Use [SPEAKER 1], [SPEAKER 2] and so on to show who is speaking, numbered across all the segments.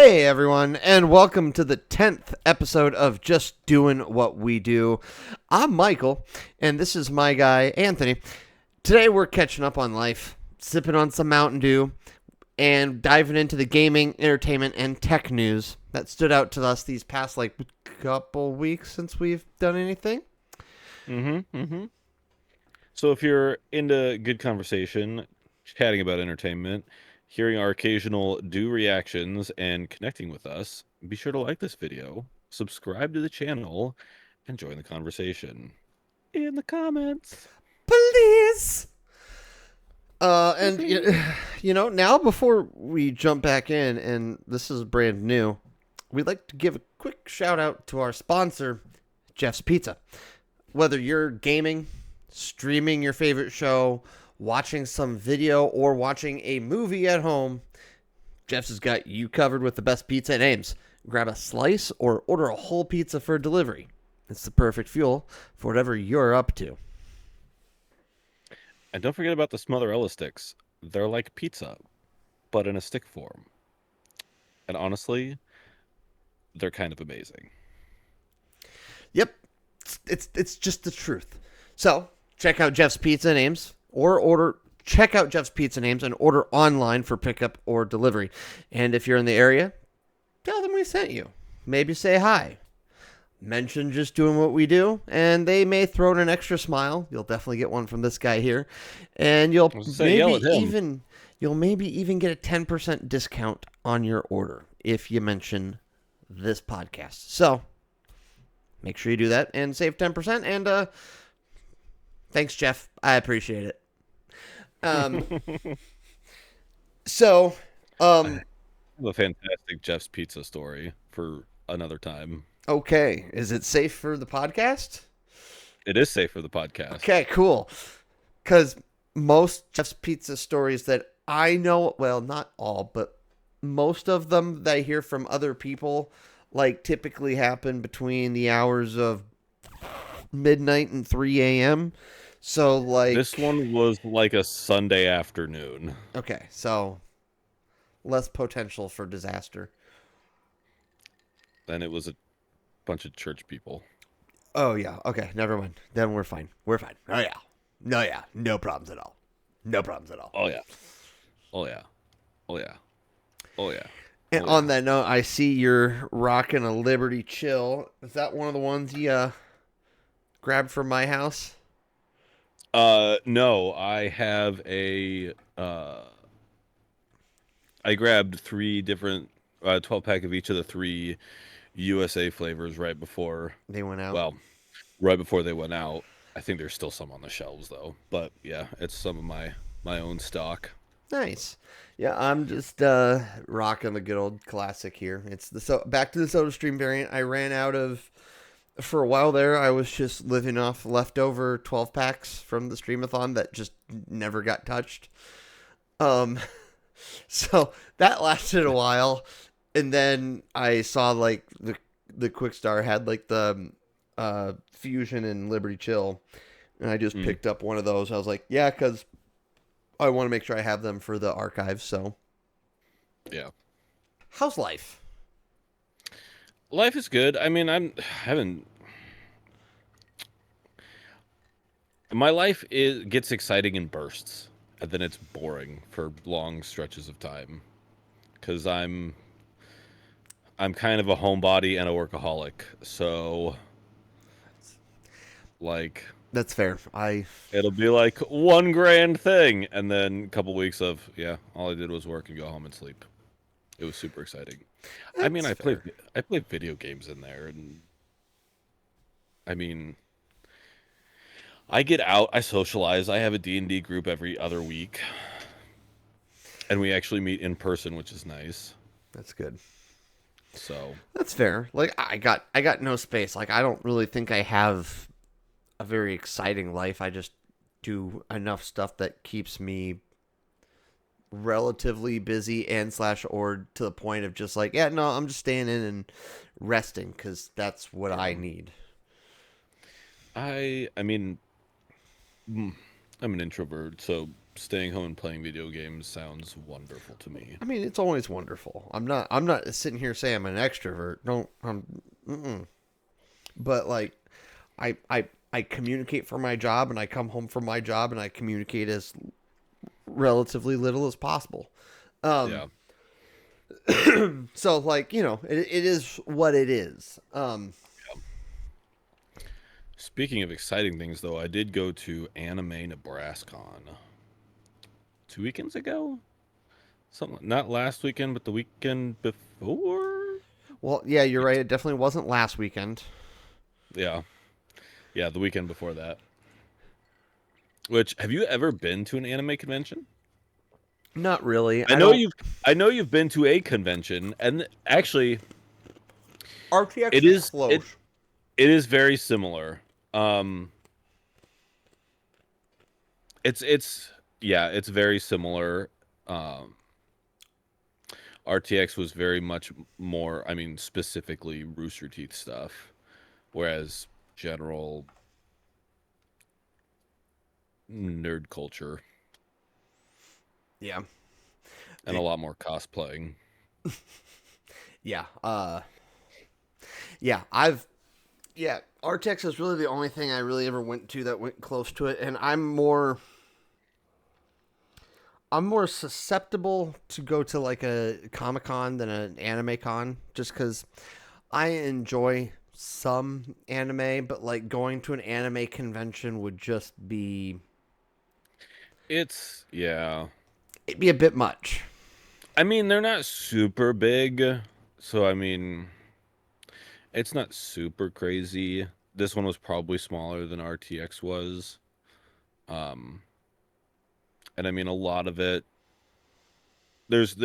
[SPEAKER 1] Hey everyone, and welcome to the 10th episode of Just Doing What We Do. I'm Michael, and this is my guy, Anthony. Today we're catching up on life, sipping on some Mountain Dew, and diving into the gaming, entertainment, and tech news that stood out to us these past, couple weeks since we've done anything.
[SPEAKER 2] So if you're into good conversation, chatting about entertainment, hearing our occasional do reactions, and connecting with us, be sure to like this video, subscribe to the channel, and join the conversation in the comments.
[SPEAKER 1] Please! And,
[SPEAKER 2] Please.
[SPEAKER 1] now before we jump back in, and this is brand new, we'd like to give a quick shout out to our sponsor, Jeff's Pizza. Whether you're gaming, streaming your favorite show, watching some video, or watching a movie at home, Jeff's has got you covered with the best pizza in Ames. Grab a slice or order a whole pizza for delivery. It's the perfect fuel for whatever you're up to.
[SPEAKER 2] And don't forget about the Smotherella sticks. They're like pizza, but in a stick form. And honestly, they're kind of amazing.
[SPEAKER 1] Yep, it's just the truth. So check out Jeff's Pizza names or order. Check out Jeff's Pizza names and order online for pickup or delivery. And if you're in the area, tell them we sent you. Maybe say hi. Mention Just Doing What We Do, and they may throw in an extra smile. You'll definitely get one from this guy here, and
[SPEAKER 2] I was gonna say, yell at him.
[SPEAKER 1] you'll maybe even get a 10% discount on your order if you mention this podcast. So make sure you do that and save 10%. And thanks, Jeff. I appreciate it. So,
[SPEAKER 2] I have a fantastic Jeff's Pizza story for another time.
[SPEAKER 1] okay. Is it safe for the podcast?
[SPEAKER 2] It is safe for the podcast.
[SPEAKER 1] Okay, cool. Because most Jeff's Pizza stories that I know, well, not all, but most of them that I hear from other people, typically happen between the hours of midnight and 3 a.m. So,
[SPEAKER 2] This one was like a Sunday afternoon.
[SPEAKER 1] okay, so less potential for disaster.
[SPEAKER 2] And it was a bunch of church people.
[SPEAKER 1] Oh, yeah. Okay, never mind. Then we're fine. We're fine. Oh, yeah. No, yeah. No problems at all. No problems at all.
[SPEAKER 2] Oh yeah. Oh yeah. Oh yeah. Oh yeah.
[SPEAKER 1] And
[SPEAKER 2] Oh,
[SPEAKER 1] on
[SPEAKER 2] yeah.
[SPEAKER 1] that note, I see you're rocking a Liberty Chill. Is that one of the ones you grabbed from my house?
[SPEAKER 2] No, I have a I grabbed three different 12 pack of each of the three USA flavors right before,
[SPEAKER 1] They went out.
[SPEAKER 2] well, right before they went out. I think there's still some on the shelves though. But yeah, it's some of my own stock.
[SPEAKER 1] Nice. Yeah, I'm just rocking the good old classic here. It's the back to the Soda Stream variant. I ran out of for a while there. I was just living off leftover 12 packs from the Streamathon that just never got touched. Um, so that lasted a while, and then I saw the Quick Star had the Fusion and Liberty Chill, and I just
[SPEAKER 2] Mm,
[SPEAKER 1] picked up one of those. I was like, yeah, because I want to make sure I have them for the archives. So,
[SPEAKER 2] yeah.
[SPEAKER 1] how's life?
[SPEAKER 2] Life is good. I mean, I haven't my life gets exciting in bursts, and then it's boring for long stretches of time because I'm kind of a homebody and a workaholic. So like
[SPEAKER 1] That's fair. I
[SPEAKER 2] it'll be like one grand thing, and then a couple weeks of yeah, all I did was work and go home and sleep. It was super exciting. I mean,
[SPEAKER 1] That's fair.
[SPEAKER 2] I played video games in there, and I mean, I get out, I socialize. I have a D&D group every other week, and we actually meet in person, which is nice.
[SPEAKER 1] That's good.
[SPEAKER 2] So,
[SPEAKER 1] That's fair. I got no space. I don't really think I have a very exciting life. I just do enough stuff that keeps me relatively busy and slash or to the point of just yeah, no, I'm just staying in and resting because that's what I
[SPEAKER 2] yeah.
[SPEAKER 1] need.
[SPEAKER 2] I mean, I'm an introvert, so staying home and playing video games sounds wonderful to me.
[SPEAKER 1] I mean, it's always wonderful. I'm not sitting here saying I'm an extrovert. Don't. Mm-mm. But like, I communicate for my job, and I come home from my job, and I communicate as relatively little as possible. Um,
[SPEAKER 2] Yeah.
[SPEAKER 1] so like, it is what it is.
[SPEAKER 2] Speaking of exciting things, though, I did go to Anime Nebraskon 2 weekends ago. Something not last weekend, but the weekend before.
[SPEAKER 1] Well, yeah, you're
[SPEAKER 2] Yes.
[SPEAKER 1] right. It definitely wasn't last weekend.
[SPEAKER 2] Yeah, yeah, the weekend before that. Which have you ever been to an anime convention?
[SPEAKER 1] Not really.
[SPEAKER 2] I
[SPEAKER 1] I
[SPEAKER 2] know
[SPEAKER 1] don't.
[SPEAKER 2] you've I know you've been to a convention, and actually,
[SPEAKER 1] RTX
[SPEAKER 2] it
[SPEAKER 1] is
[SPEAKER 2] is
[SPEAKER 1] close.
[SPEAKER 2] it is very similar. Um, it's yeah, it's very similar. Um, RTX was very much more, I mean, specifically Rooster Teeth stuff, whereas general nerd culture
[SPEAKER 1] Yeah.
[SPEAKER 2] and a lot more cosplaying.
[SPEAKER 1] Yeah. Yeah. Yeah. RTX is really the only thing I really ever went to that went close to it, and I'm more susceptible to go to like a Comic Con than an anime con, just because I enjoy some anime, but like going to an anime convention would just be
[SPEAKER 2] Yeah.
[SPEAKER 1] it'd be a bit much.
[SPEAKER 2] I mean, they're not super big, so I mean, it's not super crazy. This one was probably smaller than RTX was. Um, and I mean, a lot of it, there's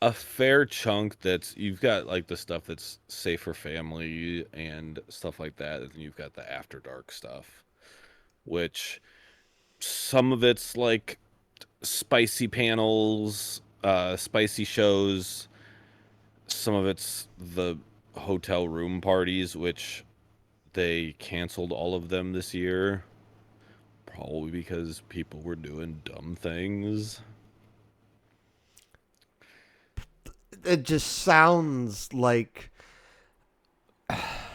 [SPEAKER 2] a fair chunk that's you've got like the stuff that's safe for family and stuff like that, and you've got the after dark stuff, which some of it's like spicy panels, spicy shows. Some of it's the hotel room parties, which they canceled all of them this year, probably because people were doing dumb things.
[SPEAKER 1] It just sounds like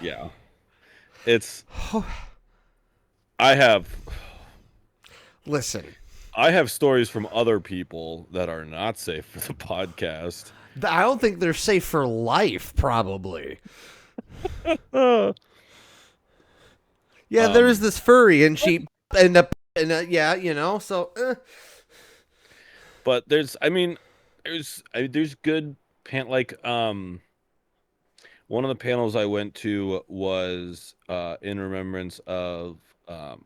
[SPEAKER 2] Yeah, it's I have
[SPEAKER 1] listen.
[SPEAKER 2] I have stories from other people that are not safe for the podcast.
[SPEAKER 1] I don't think they're safe for life. Probably.
[SPEAKER 2] Uh,
[SPEAKER 1] Yeah, there's
[SPEAKER 2] um,
[SPEAKER 1] this furry, and she and yeah, So
[SPEAKER 2] but there's good like one of the panels I went to was in remembrance of um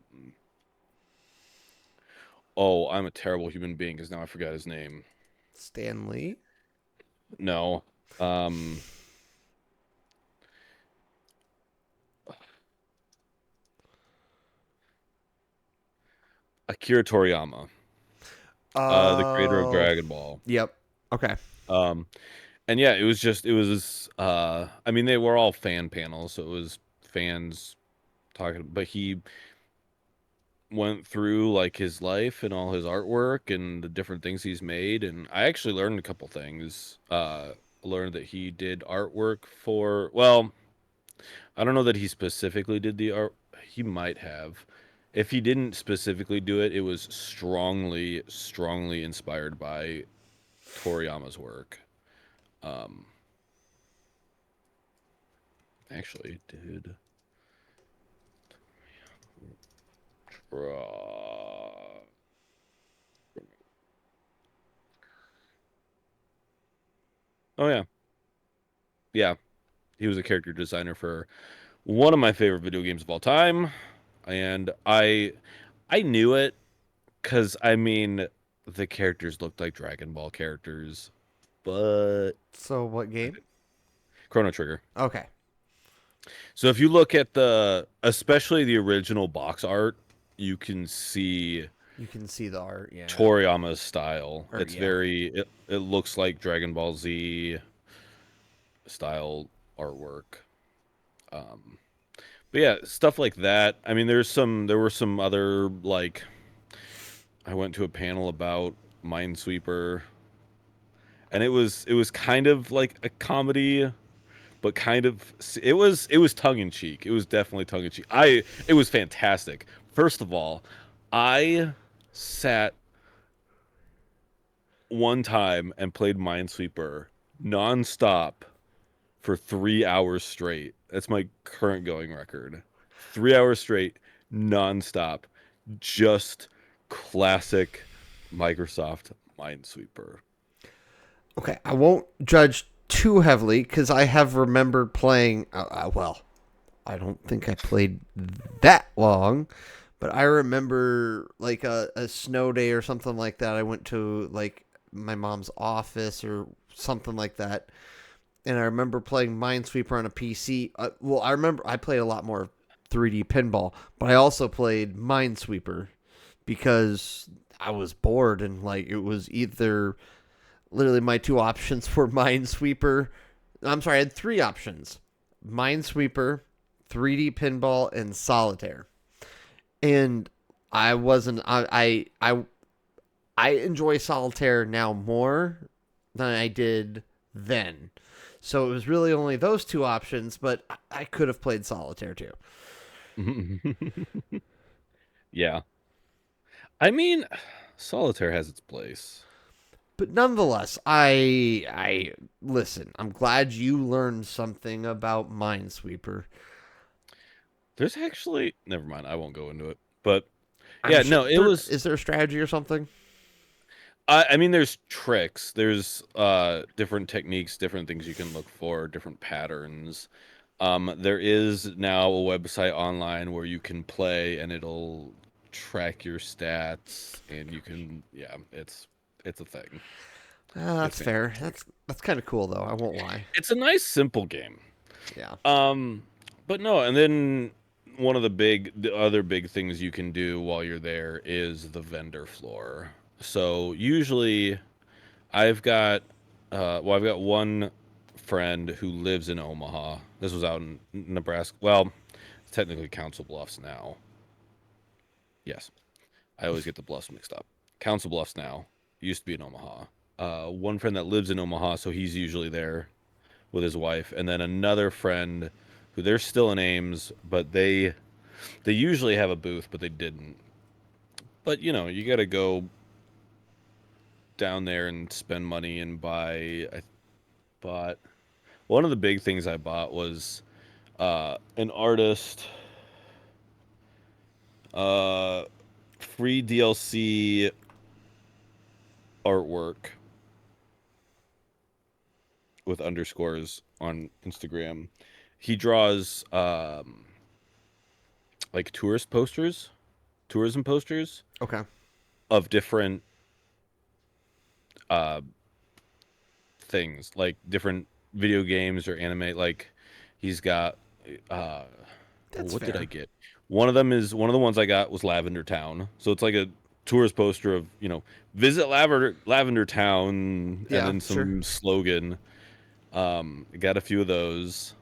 [SPEAKER 2] oh, I'm a terrible human being because now I forgot his name.
[SPEAKER 1] Stanley.
[SPEAKER 2] No. Um Akira Toriyama, the creator of
[SPEAKER 1] Oh,
[SPEAKER 2] Dragon Ball.
[SPEAKER 1] yep. Okay.
[SPEAKER 2] Um and yeah, I mean they were all fan panels, so it was fans talking, but he went through like his life and all his artwork and the different things he's made, and I actually learned a couple things. Learned that he did artwork for, well, I don't know that he specifically did the art. He might have. If he didn't specifically do it, it was strongly inspired by Toriyama's work. Um, actually did draw. Oh yeah, yeah. He was a character designer for one of my favorite video games of all time, and I knew it because I mean the characters looked like Dragon Ball characters, but
[SPEAKER 1] So what game?
[SPEAKER 2] Chrono Trigger.
[SPEAKER 1] Okay.
[SPEAKER 2] So if you look at especially the original box art, you can see
[SPEAKER 1] You can see the art. Yeah.
[SPEAKER 2] Toriyama's style.
[SPEAKER 1] Or
[SPEAKER 2] It's
[SPEAKER 1] yeah.
[SPEAKER 2] it looks like Dragon Ball Z style artwork. Um, but yeah, stuff like that. I mean, there were some other like I went to a panel about Minesweeper, and it was kind of like a comedy, but kind of it was tongue in cheek. It was definitely tongue in cheek. It was fantastic. First of all, I sat one time and played Minesweeper nonstop for 3 hours straight. That's my current going record. 3 hours straight, nonstop, just classic Microsoft Minesweeper.
[SPEAKER 1] Okay, I won't judge too heavily because I have remembered playing. Well, I don't think I played that long, but I remember like a snow day or something like that. I went to like my mom's office or something like that, and I remember playing Minesweeper on a PC. Well, I remember I played a lot more 3D pinball, but I also played Minesweeper because I was bored and like it was either literally my two options were Minesweeper. I'm sorry, I had three options: Minesweeper, 3D pinball, and solitaire. And I wasn't. I enjoy solitaire now more than I did then. So it was really only those two options, but I could have played solitaire too.
[SPEAKER 2] Yeah. I mean, Solitaire has its place.
[SPEAKER 1] But nonetheless, I listen. I'm glad you learned something about Minesweeper.
[SPEAKER 2] There's actually, never mind, I won't go into it. But
[SPEAKER 1] I'm
[SPEAKER 2] yeah,
[SPEAKER 1] sure
[SPEAKER 2] no, it
[SPEAKER 1] there
[SPEAKER 2] was
[SPEAKER 1] is there a strategy or something.
[SPEAKER 2] I mean there's tricks. There's different techniques, different things you can look for, different patterns. There is now a website online where you can play and it'll track your stats and you can yeah, it's a thing. It's
[SPEAKER 1] That's fair.
[SPEAKER 2] fantastic.
[SPEAKER 1] That's kind of cool though. I won't lie.
[SPEAKER 2] It's a nice simple game.
[SPEAKER 1] Yeah.
[SPEAKER 2] Um but no, and then one of the other big things you can do while you're there is the vendor floor. So usually I've got one friend who lives in Omaha. This was out in Nebraska. Well, it's technically Council Bluffs now. Yes, I always get the Bluffs mixed up. Council Bluffs now. Used to be in Omaha. One friend that lives in Omaha, so he's usually there with his wife, and then another friend who they're still in Ames, but they usually have a booth, but they didn't. But you know, you got to go down there and spend money and buy. I bought one of the big things I bought was an artist uh, free DLC artwork with underscores on Instagram. He draws like tourism posters
[SPEAKER 1] Okay.
[SPEAKER 2] of different uh, things, like different video games or anime. Like he's got uh,
[SPEAKER 1] That's
[SPEAKER 2] what did I
[SPEAKER 1] fair.
[SPEAKER 2] get? One of the ones I got was Lavender Town. So it's like a tourist poster of, visit Lavender Town and
[SPEAKER 1] Yeah.
[SPEAKER 2] then
[SPEAKER 1] Sure.
[SPEAKER 2] some slogan. Got a few of those.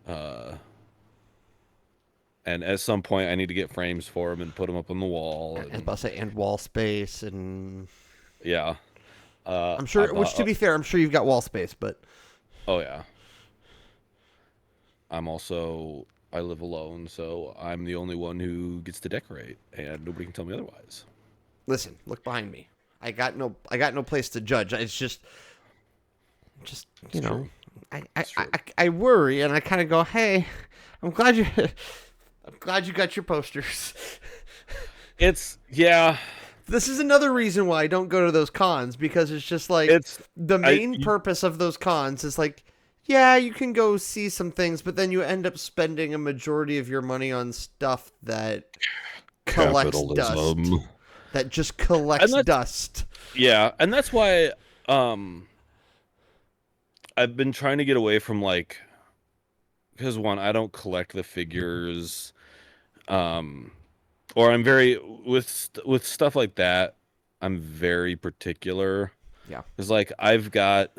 [SPEAKER 2] Uh, and at some point I need to get frames for them and put them up on the wall.
[SPEAKER 1] As
[SPEAKER 2] And
[SPEAKER 1] about to say, and wall space, and
[SPEAKER 2] yeah,
[SPEAKER 1] I'm
[SPEAKER 2] I
[SPEAKER 1] sure. Which,
[SPEAKER 2] bought.
[SPEAKER 1] to be fair, I'm sure you've got wall space, but
[SPEAKER 2] Oh yeah, I live alone, so I'm the only one who gets to decorate, and nobody can tell me otherwise.
[SPEAKER 1] listen, look behind me. I got no place to judge. It's just
[SPEAKER 2] It's true. It's true.
[SPEAKER 1] I worry and I kind of go, hey, I'm glad you, I'm glad you got your posters.
[SPEAKER 2] It's yeah.
[SPEAKER 1] This is another reason why I don't go to those cons because it's just like
[SPEAKER 2] It's
[SPEAKER 1] the
[SPEAKER 2] I
[SPEAKER 1] main
[SPEAKER 2] you,
[SPEAKER 1] purpose of those cons is like, yeah, you can go see some things, but then you end up spending a majority of your money on stuff that collects dust.
[SPEAKER 2] capitalism,
[SPEAKER 1] That just
[SPEAKER 2] and
[SPEAKER 1] collects
[SPEAKER 2] that's
[SPEAKER 1] dust.
[SPEAKER 2] yeah, and that's why I've been trying to get away from like because one I don't collect the figures, um, or I'm very with stuff like that. I'm very particular
[SPEAKER 1] Yeah,
[SPEAKER 2] because like I've got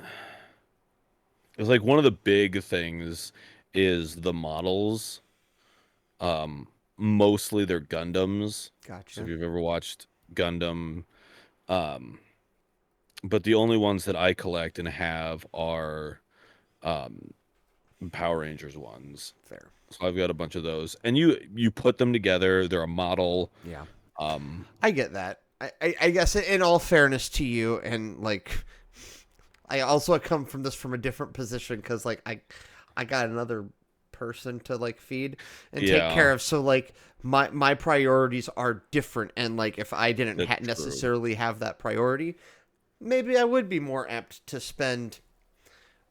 [SPEAKER 2] it's like one of the big things is the models. Um, Mostly they're Gundams. So if
[SPEAKER 1] gotcha.
[SPEAKER 2] you've ever watched Gundam, Um, but the only ones that I collect and have are um, Power Rangers ones.
[SPEAKER 1] Fair.
[SPEAKER 2] So I've got a bunch of those, and you put them together. They're a model.
[SPEAKER 1] Yeah.
[SPEAKER 2] Um,
[SPEAKER 1] I get that. I guess in all fairness to you, and like, I also come from this from a different position because like I got another person to like feed and take
[SPEAKER 2] yeah,
[SPEAKER 1] care of. So like my priorities are different, and like if I didn't
[SPEAKER 2] that's true.
[SPEAKER 1] necessarily have that priority, maybe I would be more apt to spend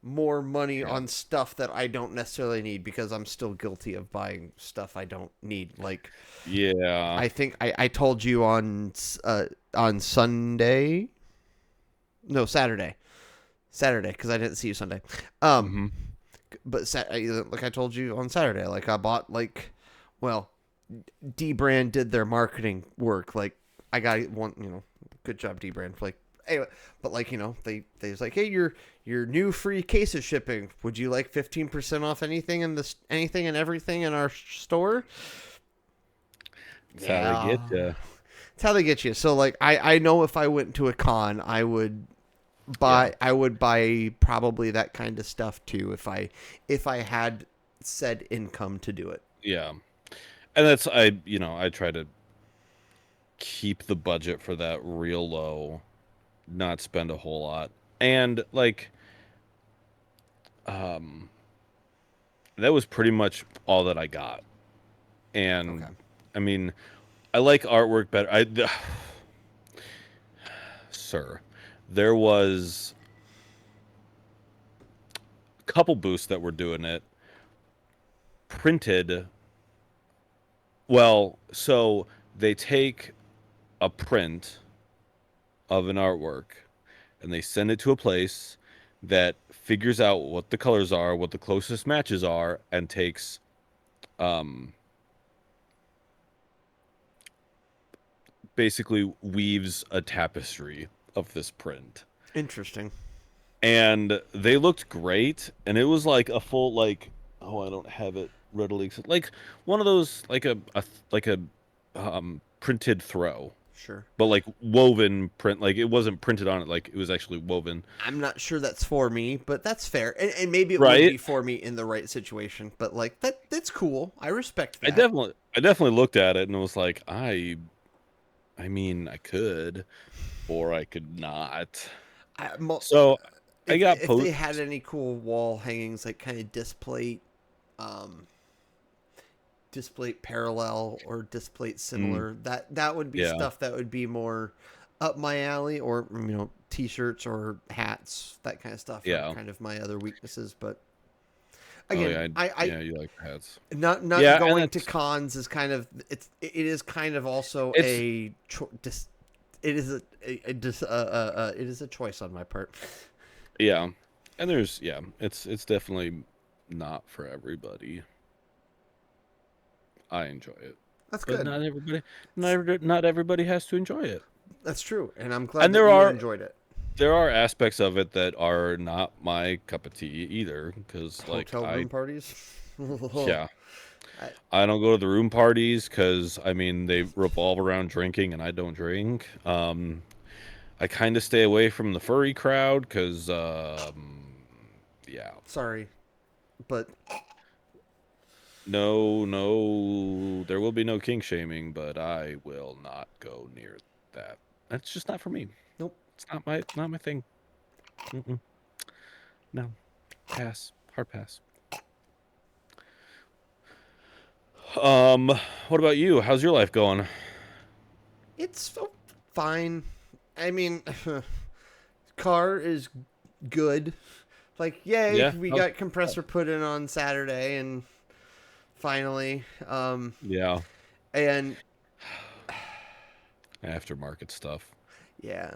[SPEAKER 1] more money
[SPEAKER 2] Yeah,
[SPEAKER 1] on stuff that I don't necessarily need because I'm still guilty of buying stuff I don't need. Like
[SPEAKER 2] yeah.
[SPEAKER 1] I think I told you on Sunday, no Saturday because I didn't see you Sunday. Um,
[SPEAKER 2] Hmm.
[SPEAKER 1] but like I told you on Saturday, like I bought like, well, D Brand did their marketing work. Like I got one, good job D Brand. Like anyway, but like they was like, hey, your new free case is shipping. Would you like 15% off anything and everything in our store?
[SPEAKER 2] That's how they
[SPEAKER 1] Yeah,
[SPEAKER 2] get you.
[SPEAKER 1] it's how they get you. So like I know if I went to a con,
[SPEAKER 2] Yeah,
[SPEAKER 1] I would buy probably that kind of stuff too if I had said income to do it.
[SPEAKER 2] yeah. And that's I try to keep the budget for that real low, not spend a whole lot, and like um, that was pretty much all that I got.
[SPEAKER 1] Okay.
[SPEAKER 2] And I mean, I like artwork better. Sir, there was a couple booths that were doing it printed. Well, so they take a print of an artwork and they send it to a place that figures out what the colors are, what the closest matches are, and takes um basically weaves a tapestry of this print.
[SPEAKER 1] Interesting.
[SPEAKER 2] And they looked great, and it was like a full like, oh, I don't have it readily, like one of those like a printed throw,
[SPEAKER 1] Sure.
[SPEAKER 2] but like woven print, like it wasn't printed on it, like it was actually woven.
[SPEAKER 1] I'm not sure that's for me, but that's fair. And maybe it would be
[SPEAKER 2] Right.
[SPEAKER 1] for me in the right situation. But like that's cool. I respect
[SPEAKER 2] I
[SPEAKER 1] that.
[SPEAKER 2] definitely looked at it and was like, I mean, I could, or I could not.
[SPEAKER 1] I,
[SPEAKER 2] So I got
[SPEAKER 1] if they had
[SPEAKER 2] posts.
[SPEAKER 1] any cool wall hangings, like kind of um, display parallel or display
[SPEAKER 2] Mm,
[SPEAKER 1] similar, that would be
[SPEAKER 2] yeah,
[SPEAKER 1] stuff that would be more up my alley. Or t-shirts or hats, that kind of stuff are
[SPEAKER 2] yeah.
[SPEAKER 1] kind of my other weaknesses. But
[SPEAKER 2] Oh
[SPEAKER 1] again,
[SPEAKER 2] yeah,
[SPEAKER 1] I
[SPEAKER 2] yeah. You like hats?
[SPEAKER 1] not
[SPEAKER 2] Yeah, and
[SPEAKER 1] going to
[SPEAKER 2] that's
[SPEAKER 1] cons is kind of it is kind of also
[SPEAKER 2] it's
[SPEAKER 1] it is it is a choice on my part.
[SPEAKER 2] yeah, and there's yeah, it's definitely not for everybody. I enjoy it,
[SPEAKER 1] That's
[SPEAKER 2] but
[SPEAKER 1] good.
[SPEAKER 2] not everybody has to enjoy it.
[SPEAKER 1] That's true, and I'm glad
[SPEAKER 2] And
[SPEAKER 1] that you enjoyed it.
[SPEAKER 2] there are aspects of it that are not my cup of tea either, because like
[SPEAKER 1] Hotel room parties.
[SPEAKER 2] yeah,
[SPEAKER 1] I,
[SPEAKER 2] I don't go to the room parties because I mean they revolve around drinking, and I don't drink. I kind of stay away from the furry crowd because yeah.
[SPEAKER 1] sorry, but
[SPEAKER 2] No, no, there will be no kink shaming, but I will not go near that. That's just not for me.
[SPEAKER 1] nope.
[SPEAKER 2] It's not my thing. Mm-mm. No, pass, hard pass. Um, what about you? How's your life going?
[SPEAKER 1] It's fine. I mean, car is good. Like, yay,
[SPEAKER 2] Yeah,
[SPEAKER 1] we got compressor put in on Saturday, and finally,
[SPEAKER 2] yeah,
[SPEAKER 1] and
[SPEAKER 2] aftermarket stuff.
[SPEAKER 1] yeah,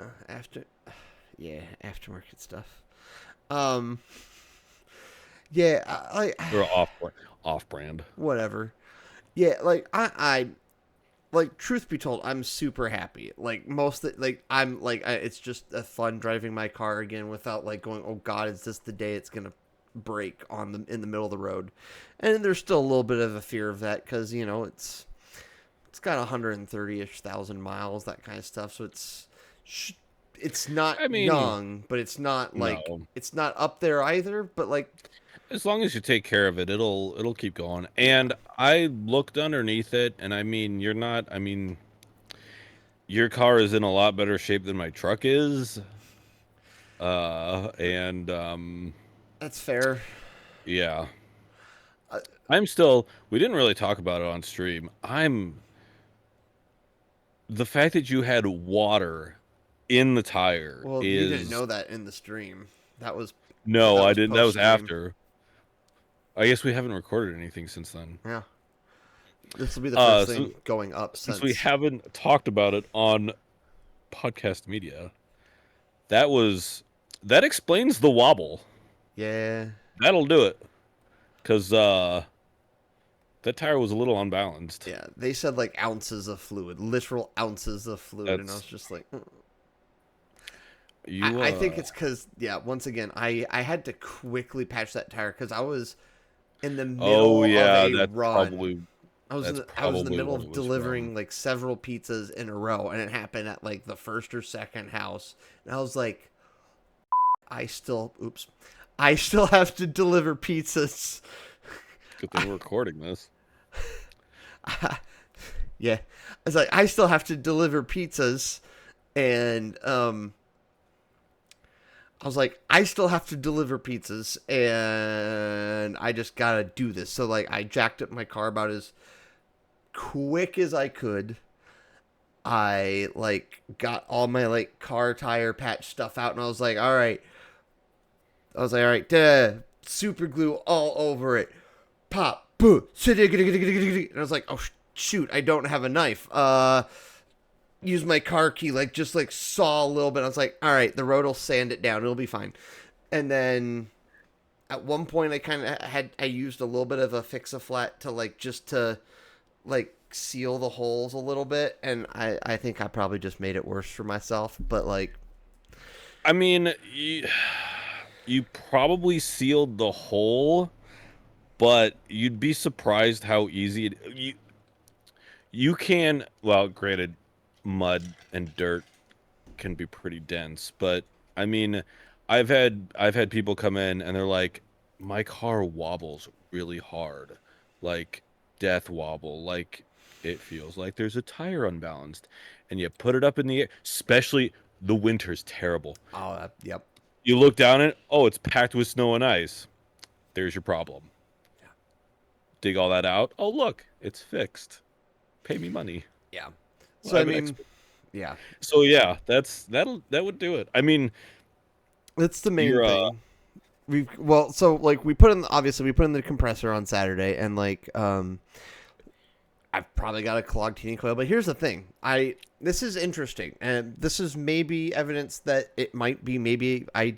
[SPEAKER 1] aftermarket stuff. Um, yeah,
[SPEAKER 2] Or off brand.
[SPEAKER 1] whatever. Yeah, like like truth be told, I'm super happy. Like like I'm like it's just a fun driving my car again without like going, oh God, is this the day it's gonna break on the in the middle of the road? And there's still a little bit of a fear of that because it's got 130 ish thousand miles, that kind of stuff. So it's sh- it's not
[SPEAKER 2] I mean,
[SPEAKER 1] young, but it's not like
[SPEAKER 2] no.
[SPEAKER 1] it's not up there either. But like,
[SPEAKER 2] As long as you take care of it, it'll keep going.
[SPEAKER 1] yeah,
[SPEAKER 2] And I looked underneath it, and I mean, you're not. I mean, your car is in a lot better shape than my truck is. And
[SPEAKER 1] that's fair.
[SPEAKER 2] yeah,
[SPEAKER 1] Uh,
[SPEAKER 2] I'm still. We didn't really talk about it on stream. I'm the fact that you had water in the tire
[SPEAKER 1] well, you didn't
[SPEAKER 2] is
[SPEAKER 1] know that in the stream. That was
[SPEAKER 2] no,
[SPEAKER 1] that
[SPEAKER 2] I
[SPEAKER 1] was
[SPEAKER 2] didn't. That
[SPEAKER 1] post
[SPEAKER 2] was
[SPEAKER 1] stream.
[SPEAKER 2] after. I guess we haven't recorded anything since then.
[SPEAKER 1] Yeah, this will be the first
[SPEAKER 2] So
[SPEAKER 1] thing going up
[SPEAKER 2] since we
[SPEAKER 1] since.
[SPEAKER 2] haven't talked about it on podcast media, that was that explains the wobble.
[SPEAKER 1] Yeah,
[SPEAKER 2] That'll do it. Cause that tire was a little unbalanced.
[SPEAKER 1] yeah. They said like ounces of fluid, literal ounces of fluid, and I was
[SPEAKER 2] That's
[SPEAKER 1] just like,
[SPEAKER 2] you
[SPEAKER 1] I think it's because yeah. Once again, I had to quickly patch that tire because I was in the
[SPEAKER 2] oh
[SPEAKER 1] middle of
[SPEAKER 2] yeah,
[SPEAKER 1] a run.
[SPEAKER 2] that's
[SPEAKER 1] I was in the
[SPEAKER 2] probably
[SPEAKER 1] middle
[SPEAKER 2] what
[SPEAKER 1] of
[SPEAKER 2] it was from.
[SPEAKER 1] delivering like several pizzas in a row, and it happened at like the first or second house, and I was like, oops, I still have to deliver pizzas.
[SPEAKER 2] Good thing we're recording this.
[SPEAKER 1] Yeah, I was like, I still have to deliver pizzas, and I was like, I still have to deliver pizzas, and I just gotta do this. So like, I jacked up my car about as quick as I could. I like got all my like car tire patch stuff out, and I was like, all right. I was like, all right, duh, super glue all over it. Pop, boo, and I was like, oh shoot, I don't have a knife. Use my car key, like just like saw a little bit. I was like, all right, the road will sand it down. It'll be fine. And then at one point, I used a little bit of a fix-a-flat to like just to like seal the holes a little bit, and I think I probably just made it worse for myself. But like,
[SPEAKER 2] I mean, you probably sealed the hole, but you'd be surprised how easy you can. Well, granted, mud and dirt can be pretty dense, but I mean, I've had people come in and they're like, my car wobbles really hard, like death wobble, like it feels like there's a tire unbalanced, and you put it up in the air, especially the winter's terrible.
[SPEAKER 1] oh, yep,
[SPEAKER 2] You look down it, oh, it's packed with snow and ice. There's your problem. Dig all that out. Oh, look, it's fixed. Pay me money.
[SPEAKER 1] yeah.
[SPEAKER 2] Well,
[SPEAKER 1] So I
[SPEAKER 2] I'm an
[SPEAKER 1] mean,
[SPEAKER 2] expert.
[SPEAKER 1] yeah,
[SPEAKER 2] So yeah, that would do it. I mean,
[SPEAKER 1] that's the main
[SPEAKER 2] you're
[SPEAKER 1] thing. So like we put in obviously we put in the compressor on Saturday, and like I've probably got a clogged heating coil. But here's the thing, this is interesting, and this is maybe evidence that it might be maybe I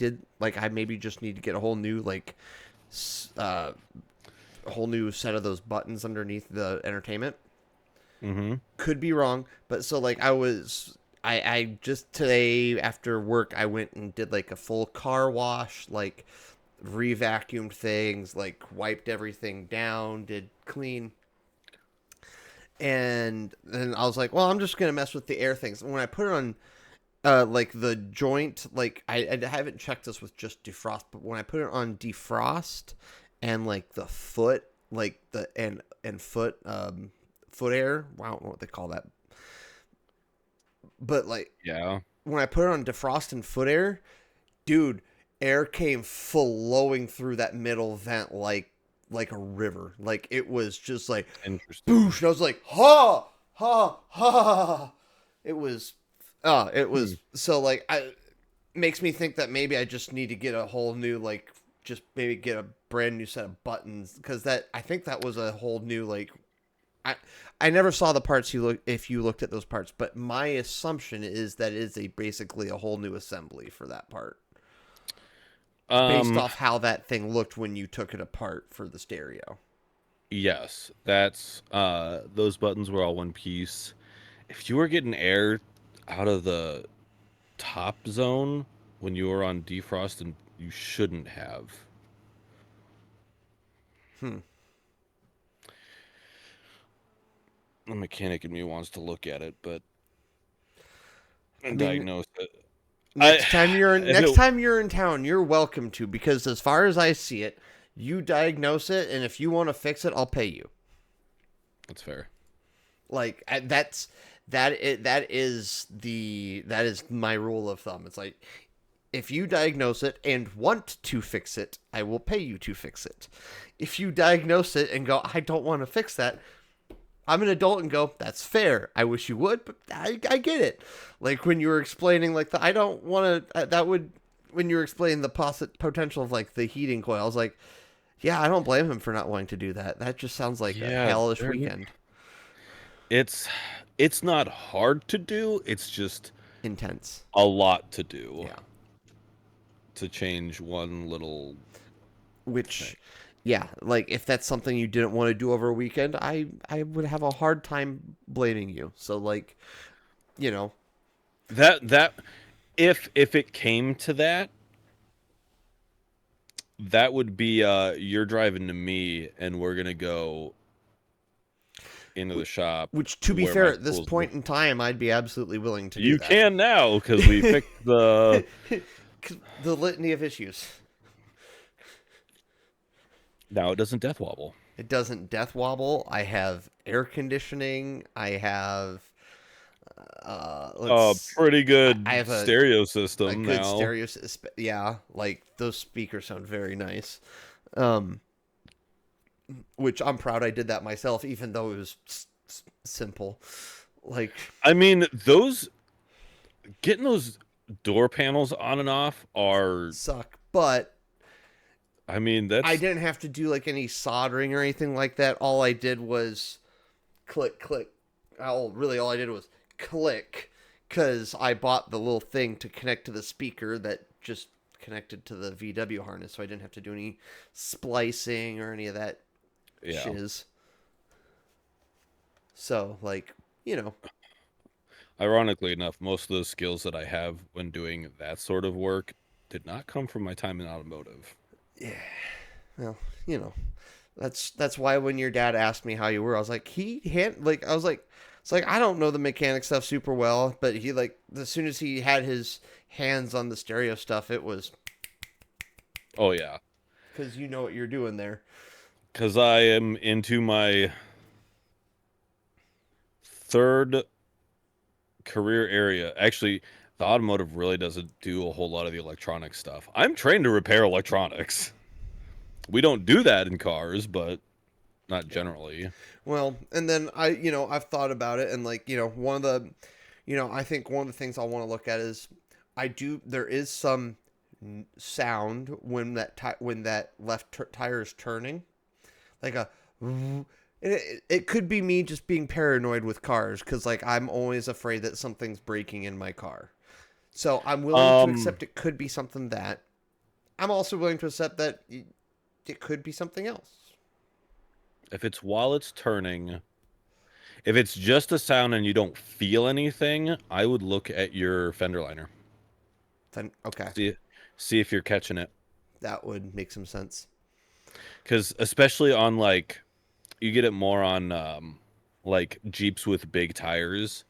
[SPEAKER 1] maybe just need to get a whole new like a whole new set of those buttons underneath the entertainment.
[SPEAKER 2] mm-hmm.
[SPEAKER 1] Could be wrong, but so like I just today after work I went and did like a full car wash, like re-vacuumed things, like wiped everything down, did clean. And then I was like, well, I'm just gonna mess with the air things. When I put it on like the joint, like I haven't checked this with just defrost, but when I put it on defrost and like the foot, like the and foot air, wow, I don't know what they call that. But like
[SPEAKER 2] Yeah.
[SPEAKER 1] when I put it on defrost and foot air, dude, air came flowing through that middle vent like a river. Like it was just like
[SPEAKER 2] Interesting.
[SPEAKER 1] boosh. And I was like, ha, ha, ha. It was, it
[SPEAKER 2] Hmm.
[SPEAKER 1] was so like I makes me think that maybe I just need to get a whole new like just maybe get a brand new set of buttons because that I think that was a whole new like I I never saw the parts you look if you looked at those parts, but my assumption is that it is a basically a whole new assembly for that part based
[SPEAKER 2] Um,
[SPEAKER 1] off how that thing looked when you took it apart for the stereo.
[SPEAKER 2] yes, that's those buttons were all one piece. If you were getting air out of the top zone when you were on defrost, and you shouldn't have.
[SPEAKER 1] Hmm.
[SPEAKER 2] The mechanic in me wants to look at it, but
[SPEAKER 1] I
[SPEAKER 2] and
[SPEAKER 1] mean,
[SPEAKER 2] diagnose it.
[SPEAKER 1] next time you're
[SPEAKER 2] If
[SPEAKER 1] next time you're in town, you're welcome to, because as far as I see it, you diagnose it, and if you want to fix it, I'll pay you.
[SPEAKER 2] that's fair.
[SPEAKER 1] Like that is my rule of thumb. It's like, if you diagnose it and want to fix it, I will pay you to fix it. If you diagnose it and go, I don't want to fix that, I'm an adult and go, that's fair. I wish you would, but I get it. Like when you were explaining, like I don't want to. That would when you were explaining the potential of like the heating coil. I was like, yeah, I don't blame him for not wanting to do that. That just sounds like a
[SPEAKER 2] Yeah,
[SPEAKER 1] hellish weekend.
[SPEAKER 2] it's not hard to do. It's just
[SPEAKER 1] Intense.
[SPEAKER 2] a lot to do
[SPEAKER 1] Yeah.
[SPEAKER 2] to change one little
[SPEAKER 1] Which,
[SPEAKER 2] thing.
[SPEAKER 1] yeah, like if that's something you didn't want to do over a weekend, I would have a hard time blaming you. So like, you know,
[SPEAKER 2] That if it came to that, that would be you're driving to me and we're gonna go into the shop
[SPEAKER 1] which to be
[SPEAKER 2] where
[SPEAKER 1] fair,
[SPEAKER 2] my
[SPEAKER 1] at this
[SPEAKER 2] school's.
[SPEAKER 1] point in time, I'd be absolutely willing to do
[SPEAKER 2] You
[SPEAKER 1] that.
[SPEAKER 2] can now because we fixed the.
[SPEAKER 1] The litany of issues.
[SPEAKER 2] Now it doesn't death wobble.
[SPEAKER 1] It doesn't death wobble. I have air conditioning. I have
[SPEAKER 2] Pretty
[SPEAKER 1] I
[SPEAKER 2] good
[SPEAKER 1] have
[SPEAKER 2] stereo
[SPEAKER 1] a
[SPEAKER 2] system
[SPEAKER 1] good
[SPEAKER 2] now.
[SPEAKER 1] stereo. Yeah, like those speakers sound very nice. Um, which I'm proud I did that myself, even though it was simple. Like,
[SPEAKER 2] I mean, getting those door panels on and off are.
[SPEAKER 1] suck, but
[SPEAKER 2] I mean,
[SPEAKER 1] I
[SPEAKER 2] that's.
[SPEAKER 1] didn't have to do like any soldering or anything like that. All I did was click, click. Oh, really? All I did was click, because I bought the little thing to connect to the speaker that just connected to the VW harness, so I didn't have to do any splicing or any of that
[SPEAKER 2] Yeah.
[SPEAKER 1] shiz. So, like, you know,
[SPEAKER 2] Ironically enough, most of the skills that I have when doing that sort of work did not come from my time in automotive.
[SPEAKER 1] yeah. Well, you know, that's why when your dad asked me how you were, I was like, I was like, it's like I don't know the mechanic stuff super well, but he like as soon as he had his hands on the stereo stuff, it was
[SPEAKER 2] Oh yeah,
[SPEAKER 1] because you know what you're doing there.
[SPEAKER 2] because I am into my third career area. Actually, the automotive really doesn't do a whole lot of the electronic stuff. I'm trained to repair electronics. We don't do that in cars, but not
[SPEAKER 1] Yeah.
[SPEAKER 2] generally.
[SPEAKER 1] Well, and then I've thought about it, and like, one of the, I think one of the things I want to look at is, there is some sound when when that left tire is turning, like a, and it could be me just being paranoid with cars, because like I'm always afraid that something's breaking in my car. So I'm willing to
[SPEAKER 2] Um,
[SPEAKER 1] accept it could be something that. I'm also willing to accept that it could be something else.
[SPEAKER 2] if it's while it's turning, if it's just a sound and you don't feel anything, I would look at your fender liner.
[SPEAKER 1] Then okay,
[SPEAKER 2] See if you're catching it.
[SPEAKER 1] that would make some sense.
[SPEAKER 2] Because especially on like, you get it more on like Jeeps with big tires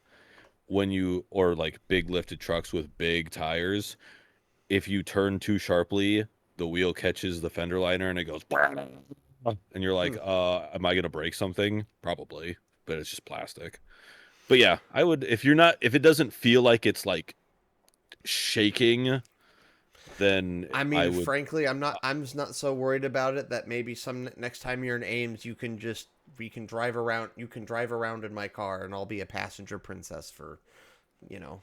[SPEAKER 2] or like big lifted trucks with big tires. If you turn too sharply, the wheel catches the fender liner and it goes, and you're like,
[SPEAKER 1] Hmm.
[SPEAKER 2] am I gonna break something? Probably, but it's just plastic. But yeah, I would, if it doesn't feel like it's like shaking, then
[SPEAKER 1] I
[SPEAKER 2] I
[SPEAKER 1] mean,
[SPEAKER 2] would.
[SPEAKER 1] frankly, I'm just not so worried about it that maybe some next time you're in Ames, we can drive around. You can drive around in my car, and I'll be a passenger princess for, you know,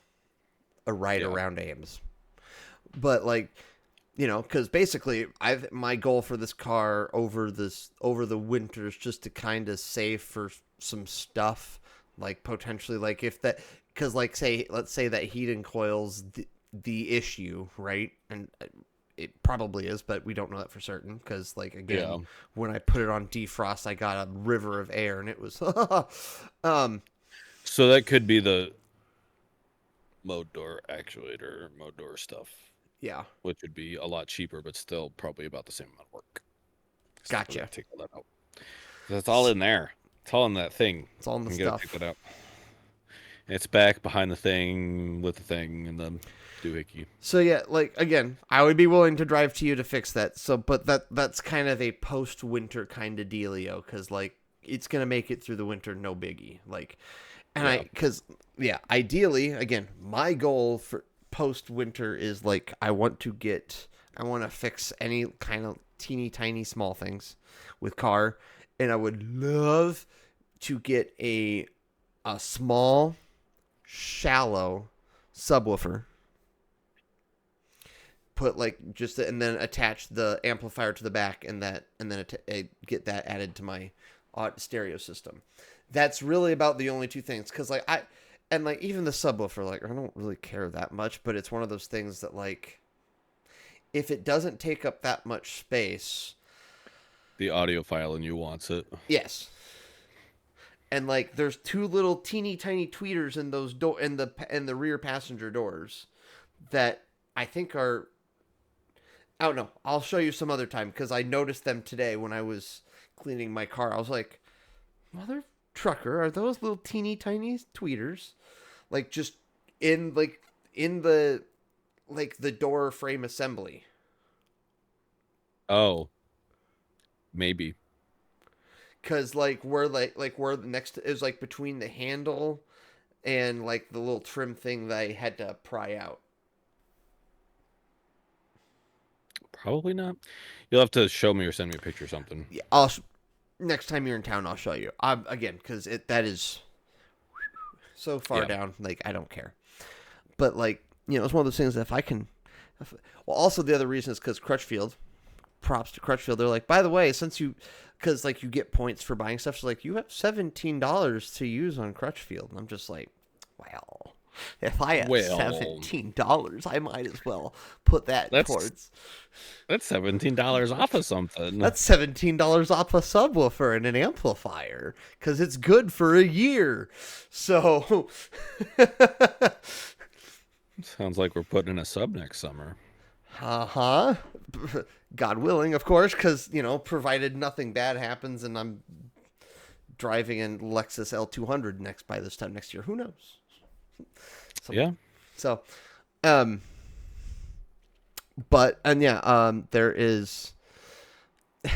[SPEAKER 1] a ride
[SPEAKER 2] Yeah.
[SPEAKER 1] around Ames. But like, because basically, my goal for this car over the winter is just to kind of save for some stuff, like potentially like if that, because like let's say that heating coils the issue, right? And it probably is, but we don't know that for certain, because like again,
[SPEAKER 2] Yeah.
[SPEAKER 1] when I put it on defrost, I got a river of air, and it was
[SPEAKER 2] So that could be the mode door actuator, mode door stuff,
[SPEAKER 1] yeah,
[SPEAKER 2] which would be a lot cheaper, but still probably about the same amount of work. Still
[SPEAKER 1] gotcha.
[SPEAKER 2] gotta take all that out. That's all in there. It's all in that thing.
[SPEAKER 1] It's all in the
[SPEAKER 2] You gotta
[SPEAKER 1] stuff.
[SPEAKER 2] take that out. It's back behind the thing with the thing and the doohickey.
[SPEAKER 1] So yeah, like again, I would be willing to drive to you to fix that. So, but that's kind of a post-winter kind of dealio, because like it's gonna make it through the winter, no biggie. Like, and
[SPEAKER 2] Yeah.
[SPEAKER 1] because yeah, ideally, again, my goal for post-winter is like I want to fix any kind of teeny tiny small things with car, and I would love to get a small, shallow subwoofer, put like just and then attach the amplifier to the back, and then get that added to my stereo system. That's really about the only two things, because like and like even the subwoofer, like I don't really care that much, but it's one of those things that like if it doesn't take up that much space.
[SPEAKER 2] The audiophile in you wants it.
[SPEAKER 1] Yes. And like there's two little teeny tiny tweeters in those in the rear passenger doors that I think are, I don't know. I'll show you some other time, because I noticed them today when I was cleaning my car. I was like, mother trucker, are those little teeny tiny tweeters? Like just in the like the door frame assembly.
[SPEAKER 2] Oh, maybe.
[SPEAKER 1] Cause like where the next is like between the handle and like the little trim thing that I had to pry out.
[SPEAKER 2] Probably not. You'll have to show me or send me a picture or something.
[SPEAKER 1] Yeah, next time you're in town, I'll show you. Again, because that is so far
[SPEAKER 2] Yeah.
[SPEAKER 1] down. Like I don't care. But like it's one of those things that if I can. Well, also the other reason is because Crutchfield. Props to Crutchfield. They're like, by the way, because like you get points for buying stuff. So like you have $17 to use on Crutchfield. And I'm just like, well, if I have $17, I might as well put that towards.
[SPEAKER 2] That's $17 off of something.
[SPEAKER 1] That's $17 off a subwoofer and an amplifier, because it's good for a year. So
[SPEAKER 2] Sounds like we're putting in a sub next summer.
[SPEAKER 1] God willing, of course, because provided nothing bad happens and I'm driving in Lexus L200 by this time next year, who knows?
[SPEAKER 2] Yeah.
[SPEAKER 1] So, but and yeah, there is.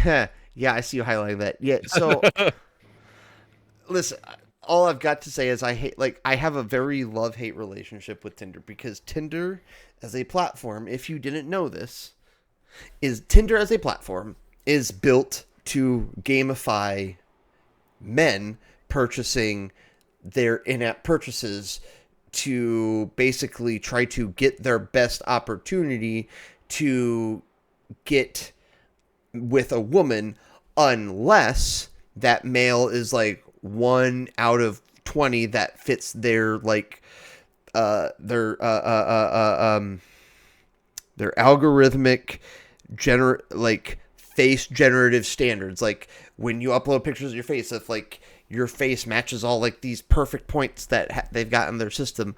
[SPEAKER 1] Yeah, I see you highlighting that. Yeah, so listen, all I've got to say is I have a very love-hate relationship with Tinder, because Tinder as a platform, if you didn't know this, Tinder as a platform is built to gamify men purchasing their in-app purchases to basically try to get their best opportunity to get with a woman, unless that male is like 1 out of 20 that fits their their algorithmic face generative standards. Like when you upload pictures of your face, if like your face matches all like these perfect points that they've got in their system,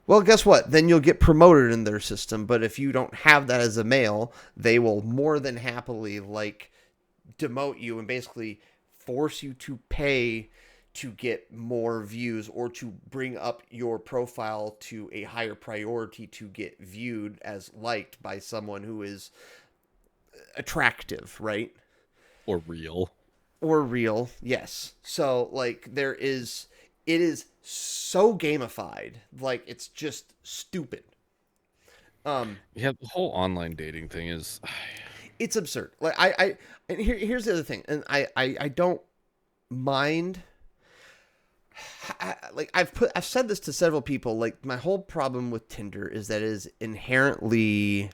[SPEAKER 1] well, guess what? Then you'll get promoted in their system. But if you don't have that as a male, they will more than happily like demote you and basically force you to pay to get more views, or to bring up your profile to a higher priority to get viewed as liked by someone who is attractive, right?
[SPEAKER 2] Or real.
[SPEAKER 1] Or real, yes. So like it is so gamified, like it's just stupid.
[SPEAKER 2] Yeah, the whole online dating thing is
[SPEAKER 1] It's absurd. Like and here's the other thing, and I don't mind. I've said this to several people. Like my whole problem with Tinder is that it is inherently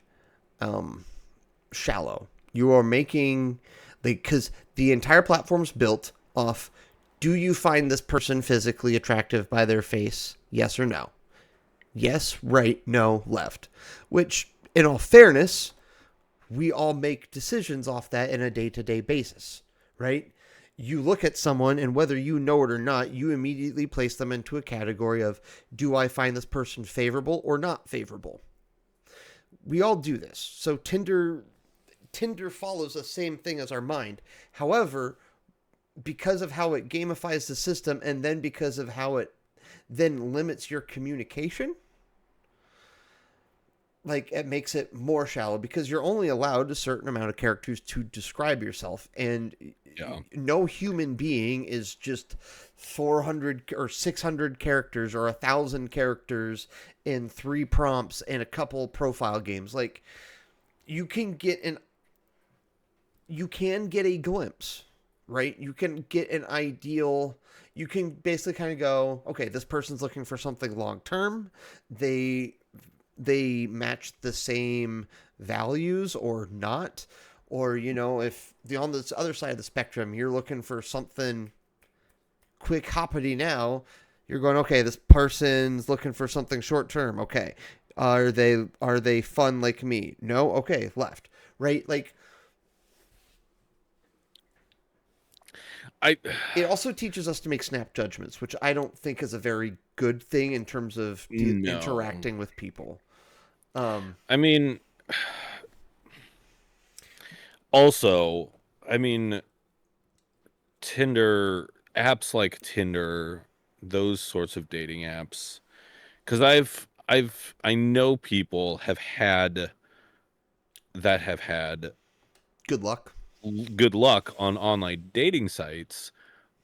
[SPEAKER 1] shallow. You are making because the entire platform's built off, do you find this person physically attractive by their face? Yes or no? Yes, right, no, left. Which, in all fairness, we all make decisions off that in a day-to-day basis, right? You look at someone, and whether you know it or not, you immediately place them into a category of, do I find this person favorable or not favorable? We all do this. So Tinder follows the same thing as our mind. However, because of how it gamifies the system, and then because of how it then limits your communication, like it makes it more shallow because you're only allowed a certain amount of characters to describe yourself, and
[SPEAKER 2] Yeah.
[SPEAKER 1] no human being is just 400 or 600 characters or 1,000 characters in 3 prompts and a couple profile games. Like you can get an you can get a glimpse, right? You can get an ideal. You can basically kind of go, okay, this person's looking for something long term. They match the same values or not. Or, if on this other side of the spectrum, you're looking for something quick hoppity now, you're going, okay, this person's looking for something short term. Okay. Are they fun like me? No. Okay, left. Right? Like
[SPEAKER 2] I
[SPEAKER 1] it also teaches us to make snap judgments, which I don't think is a very good thing in terms of
[SPEAKER 2] no.
[SPEAKER 1] interacting with people. Um,
[SPEAKER 2] I mean, also, I mean, Tinder apps like Tinder, those sorts of dating apps, because I know people have had
[SPEAKER 1] Good luck.
[SPEAKER 2] good luck on online dating sites,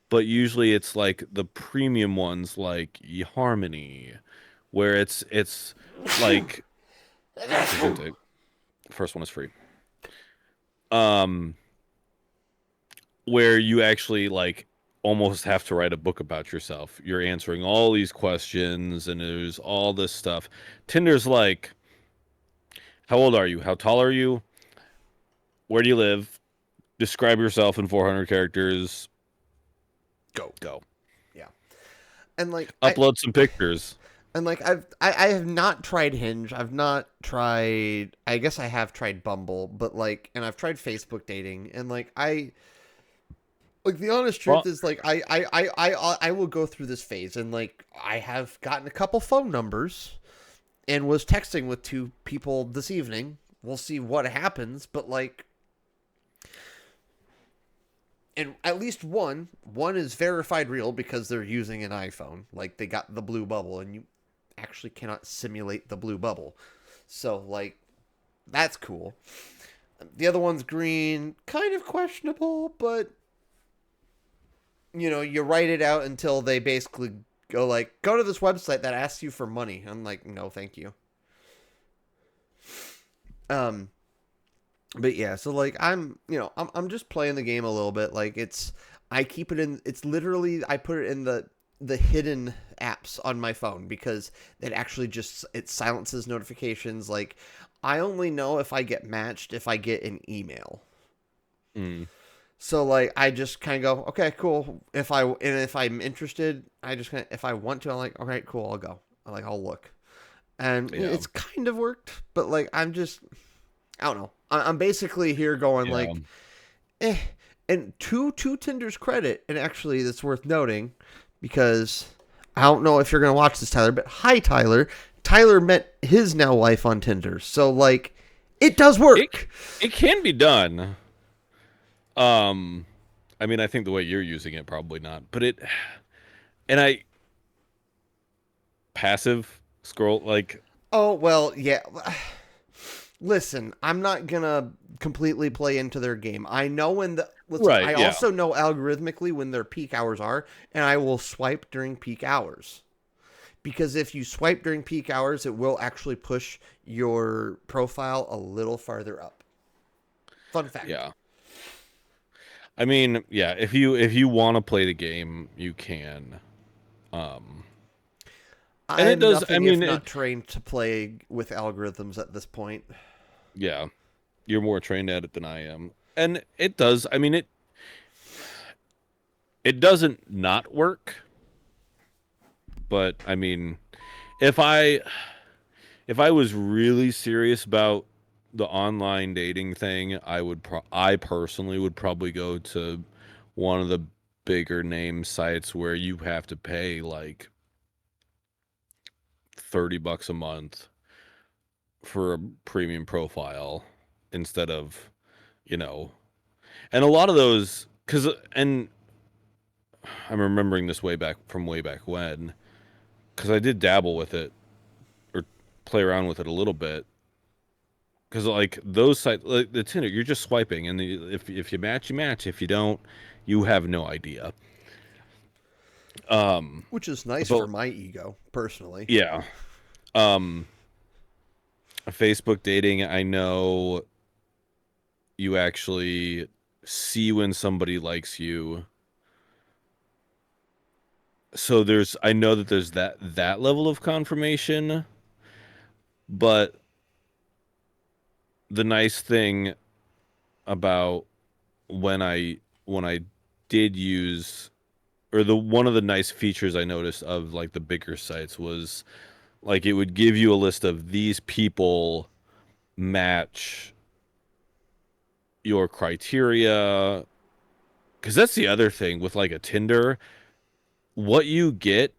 [SPEAKER 2] but usually it's like the premium ones like eHarmony, where it's like present. First one is free. Um, where you actually like almost have to write a book about yourself. You're answering all these questions and there's all this stuff. Tinder's like, how old are you? How tall are you? Where do you live? Describe yourself in 400 characters.
[SPEAKER 1] Go.
[SPEAKER 2] Go.
[SPEAKER 1] Yeah. And like I
[SPEAKER 2] Upload some pictures.
[SPEAKER 1] and like I have not tried Hinge. I've not tried. I guess I have tried Bumble, but like, and I've tried Facebook dating, and like the honest truth
[SPEAKER 2] Well,
[SPEAKER 1] is like I will go through this phase, and like I have gotten a couple phone numbers and was texting with 2 people this evening. We'll see what happens, but like, and at least one is verified real because they're using an iPhone. Like they got the blue bubble, and you actually cannot simulate the blue bubble. So like that's cool. The other one's green, kind of questionable, but you write it out until they basically go to this website that asks you for money. I'm like, no, thank you. Um, but yeah, so like I'm just playing the game a little bit. Like I keep it in. It's literally I put it in the hidden apps on my phone because it actually just it silences notifications. Like I only know if I get matched if I get an email.
[SPEAKER 2] mm,
[SPEAKER 1] So like I just kind of go, okay, cool. If I'm interested, if I want to, I'm like, okay, cool, I'll go. I'll look, and
[SPEAKER 2] yeah,
[SPEAKER 1] it's kind of worked, but like I don't know. I'm basically here going
[SPEAKER 2] yeah.
[SPEAKER 1] like, eh. And to Tinder's credit, and actually that's worth noting, because I don't know if you're gonna watch this, Tyler, but hi, Tyler. Tyler met his now wife on Tinder, so like, it does
[SPEAKER 2] It
[SPEAKER 1] work.
[SPEAKER 2] it can be done. Um, I mean, I think the way you're using it, probably not. But and I passive scroll like
[SPEAKER 1] Oh well, yeah. Listen, I'm not gonna completely play into their game. I know when the listen.
[SPEAKER 2] right,
[SPEAKER 1] I
[SPEAKER 2] yeah,
[SPEAKER 1] also know algorithmically when their peak hours are, and I will swipe during peak hours. Because if you swipe during peak hours, it will actually push your profile a little farther up. Fun fact.
[SPEAKER 2] yeah. I mean, yeah. If you want to play the game, you can. Um, and it
[SPEAKER 1] I'm
[SPEAKER 2] does. I
[SPEAKER 1] nothing if
[SPEAKER 2] mean,
[SPEAKER 1] not trained to play with algorithms at this point.
[SPEAKER 2] yeah. You're more trained at it than I am, and it does. I mean, it doesn't not work, but I mean, if I if I was really serious about the online dating thing, I personally would probably go to one of the bigger name sites where you have to pay like $30 a month for a premium profile instead of, you know, and a lot of those, cuz and I'm remembering this way back when. because I did dabble with it or play around with it a little bit. Because like those sites, like the Tinder, you're just swiping, and if you match, you match. If you don't, you have no idea. Um,
[SPEAKER 1] Which is nice
[SPEAKER 2] but
[SPEAKER 1] for my ego, personally.
[SPEAKER 2] yeah, um, Facebook dating, I know you actually see when somebody likes you. So I know that there's that level of confirmation, but the nice thing about when I did use, or the one of the nice features I noticed of like the bigger sites was like it would give you a list of these people match your criteria, because that's the other thing with like a Tinder, what you get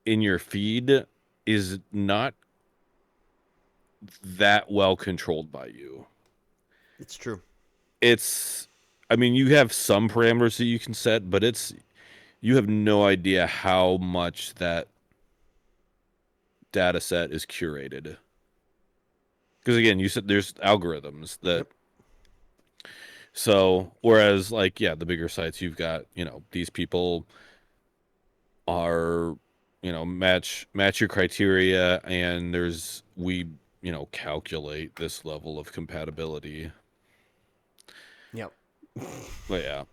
[SPEAKER 2] in your feed is not that well controlled by you.
[SPEAKER 1] It's true.
[SPEAKER 2] It's, I mean, you have some parameters that you can set, but you have no idea how much that data set is curated. Because again, you said there's algorithms that,
[SPEAKER 1] Yep.
[SPEAKER 2] so whereas like, yeah, the bigger sites, you've got, these people are, match your criteria, and we calculate this level of compatibility.
[SPEAKER 1] Yep.
[SPEAKER 2] But yeah.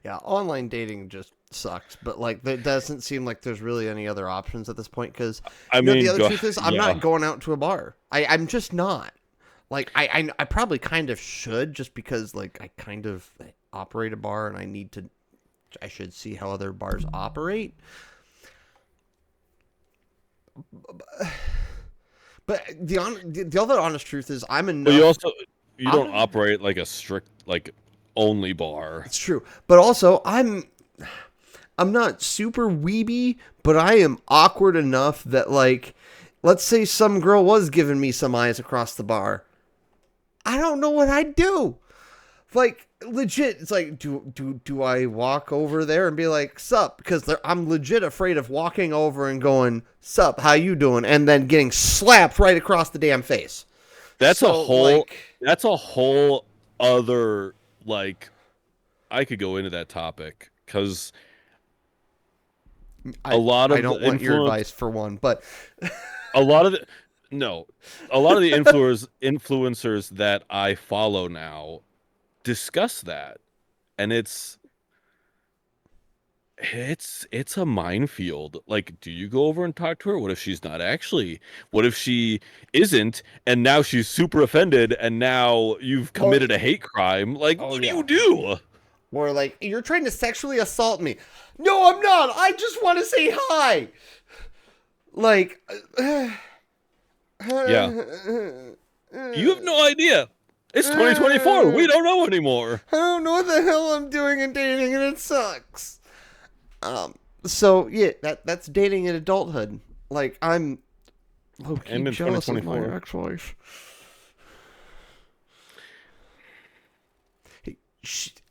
[SPEAKER 1] Yeah, online dating just sucks, but like there doesn't seem like there's really any other options at this point because
[SPEAKER 2] I
[SPEAKER 1] the
[SPEAKER 2] mean,
[SPEAKER 1] other
[SPEAKER 2] go,
[SPEAKER 1] truth is I'm
[SPEAKER 2] yeah.
[SPEAKER 1] not going out to a bar. I'm just not. Like I probably kind of should just because like I kind of operate a bar and I should see how other bars operate. But the other honest truth is
[SPEAKER 2] But you don't
[SPEAKER 1] I'm
[SPEAKER 2] operate like a strict like only bar.
[SPEAKER 1] it's true. But also I'm not super weeby, but I am awkward enough that like let's say some girl was giving me some eyes across the bar. I don't know what I'd do. Like legit, it's like do I walk over there and be like sup, because I'm legit afraid of walking over and going sup, how you doing, and then getting slapped right across the damn face.
[SPEAKER 2] That's a
[SPEAKER 1] So
[SPEAKER 2] whole
[SPEAKER 1] like
[SPEAKER 2] that's a whole other, like, I could go into that topic because a lot
[SPEAKER 1] I
[SPEAKER 2] of the
[SPEAKER 1] don't want your
[SPEAKER 2] influence
[SPEAKER 1] advice for one, but
[SPEAKER 2] a lot of the no, a lot of the influencers that I follow now discuss that, and it's a minefield. Like, do you go over and talk to her? What if she's not actually? What if she isn't, and now she's super offended, and now you've
[SPEAKER 1] oh
[SPEAKER 2] committed a hate crime? Like,
[SPEAKER 1] oh
[SPEAKER 2] what do
[SPEAKER 1] yeah.
[SPEAKER 2] you do?
[SPEAKER 1] Or like, you're trying to sexually assault me. No, I'm not. I just want to say hi. Like,
[SPEAKER 2] Yeah,
[SPEAKER 1] I
[SPEAKER 2] you have no idea. It's 2024. We don't know anymore.
[SPEAKER 1] don't know what the hell I'm doing in dating, and it sucks. So yeah, that's dating in adulthood. Like, I'm low key
[SPEAKER 2] And in
[SPEAKER 1] jealous of my
[SPEAKER 2] 2024.
[SPEAKER 1] ex-wife.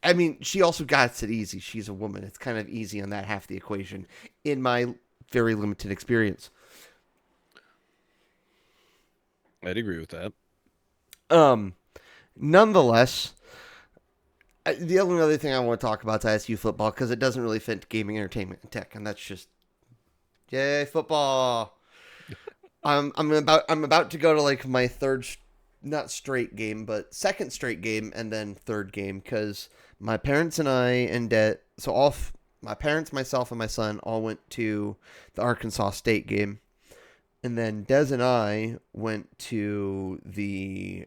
[SPEAKER 1] I mean, she also got it easy. She's a woman. It's kind of easy on that half of the equation, in my very limited experience.
[SPEAKER 2] I'd agree with that.
[SPEAKER 1] Um, Nonetheless, the only other thing I want to talk about is ISU football because it doesn't really fit into gaming, entertainment, and tech, and that's just yay football. I'm about to go to like my third, not straight game, but second straight game, and then third game because my parents and I and so my parents, myself, and my son all went to the Arkansas State game, and then Des and I went to the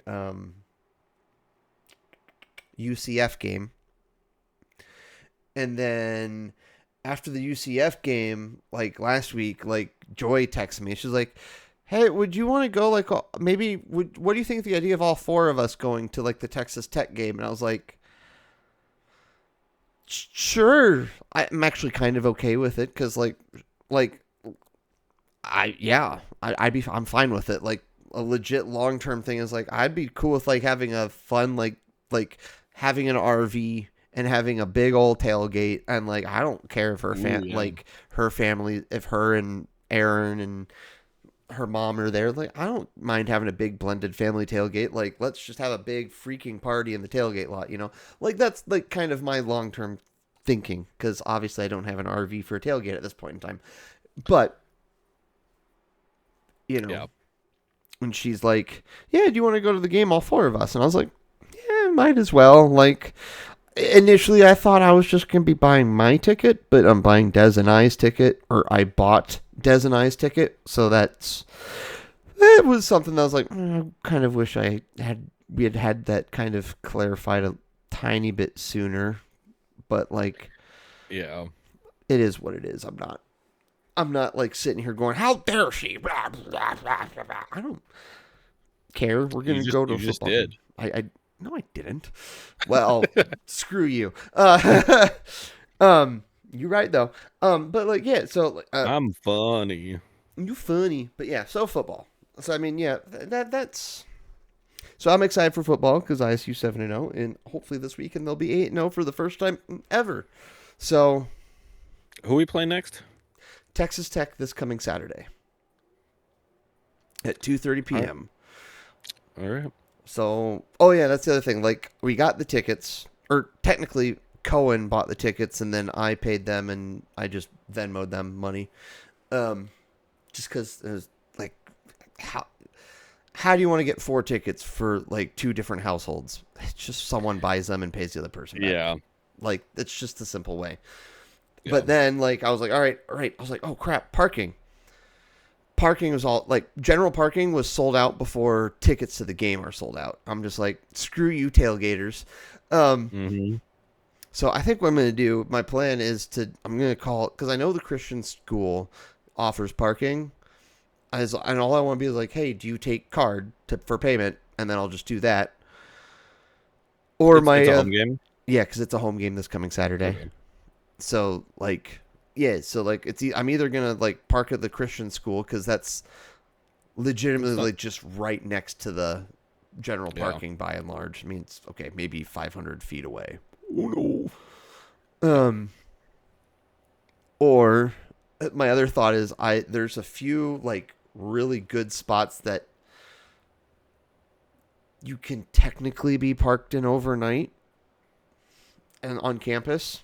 [SPEAKER 1] UCF game. And then after the UCF game, like last week, like Joy texted me. She's like, "Hey, would you want to go? Like, maybe what do you think of the idea of all four of us going to like the Texas Tech game?" And I was like, "Sure." I'm actually kind of okay with it because like I'm fine with it. Like a legit long term thing is like I'd be cool with like having a fun like having an RV and having a big old tailgate, and like I don't care if
[SPEAKER 2] Ooh, yeah.
[SPEAKER 1] her family, if her and Aaron and her mom are there. Like I don't mind having a big blended family tailgate. Like let's just have a big freaking party in the tailgate lot. Like that's like kind of my long term thinking, because obviously I don't have an RV for a tailgate at this point in time. But you know,
[SPEAKER 2] Yeah.
[SPEAKER 1] and she's like, "Yeah, do you want to go to the game, all four of us?" And I was like, "Yeah, might as well." Like initially, I thought I was just gonna be buying my ticket, but I'm buying Des and I's ticket, or I bought Des and I's ticket, so it was something that I was like, I kind of wish we had had that kind of clarified a tiny bit sooner, but like
[SPEAKER 2] Yeah.
[SPEAKER 1] it is what it is. I'm not like sitting here going, "How dare she?" Blah, blah, blah, blah, blah. I don't care. We're gonna go to
[SPEAKER 2] You
[SPEAKER 1] a
[SPEAKER 2] just
[SPEAKER 1] football
[SPEAKER 2] did.
[SPEAKER 1] game. I no, I didn't. Well, screw you. You're right though. But like, yeah. So,
[SPEAKER 2] I'm funny.
[SPEAKER 1] you funny, but yeah. So football. So I mean, yeah. That's. So I'm excited for football because ISU 7-0, and hopefully this weekend they'll be 8-0 for the first time ever. So
[SPEAKER 2] Who we play next?
[SPEAKER 1] Texas Tech this coming Saturday at 2:30
[SPEAKER 2] All right.
[SPEAKER 1] p.m.
[SPEAKER 2] All right.
[SPEAKER 1] So, oh yeah, that's the other thing. Like, we got the tickets, or technically Cohen bought the tickets, and then I paid them, and I just Venmoed them money. Um, just because it was like, how do you want to get 4 tickets for like 2 different households? It's just someone buys them and pays the other person back.
[SPEAKER 2] Yeah.
[SPEAKER 1] Like, it's just a simple way.
[SPEAKER 2] Yeah.
[SPEAKER 1] But then, like, I was like, all right. I was like, oh crap, parking. Parking was all like general parking was sold out before tickets to the game are sold out. I'm just like, screw you, tailgaters. Um,
[SPEAKER 2] Mm-hmm.
[SPEAKER 1] so I think what I'm going to do, my plan is I'm going to call, because I know the Christian school offers parking. And all I want to be is like, hey, do you take card for payment? And then I'll just do that. Or
[SPEAKER 2] It's
[SPEAKER 1] my,
[SPEAKER 2] a home game.
[SPEAKER 1] yeah, because it's a home game this coming Saturday.
[SPEAKER 2] Okay.
[SPEAKER 1] So like, yeah, so like I'm either gonna like park at the Christian school because that's legitimately
[SPEAKER 2] It's not.
[SPEAKER 1] like just right next to the general
[SPEAKER 2] Yeah.
[SPEAKER 1] parking by and large. I mean, it's okay, maybe 500 feet away. Oh no.
[SPEAKER 2] Yeah.
[SPEAKER 1] Or my other thought is there's a few like really good spots that you can technically be parked in overnight and on campus,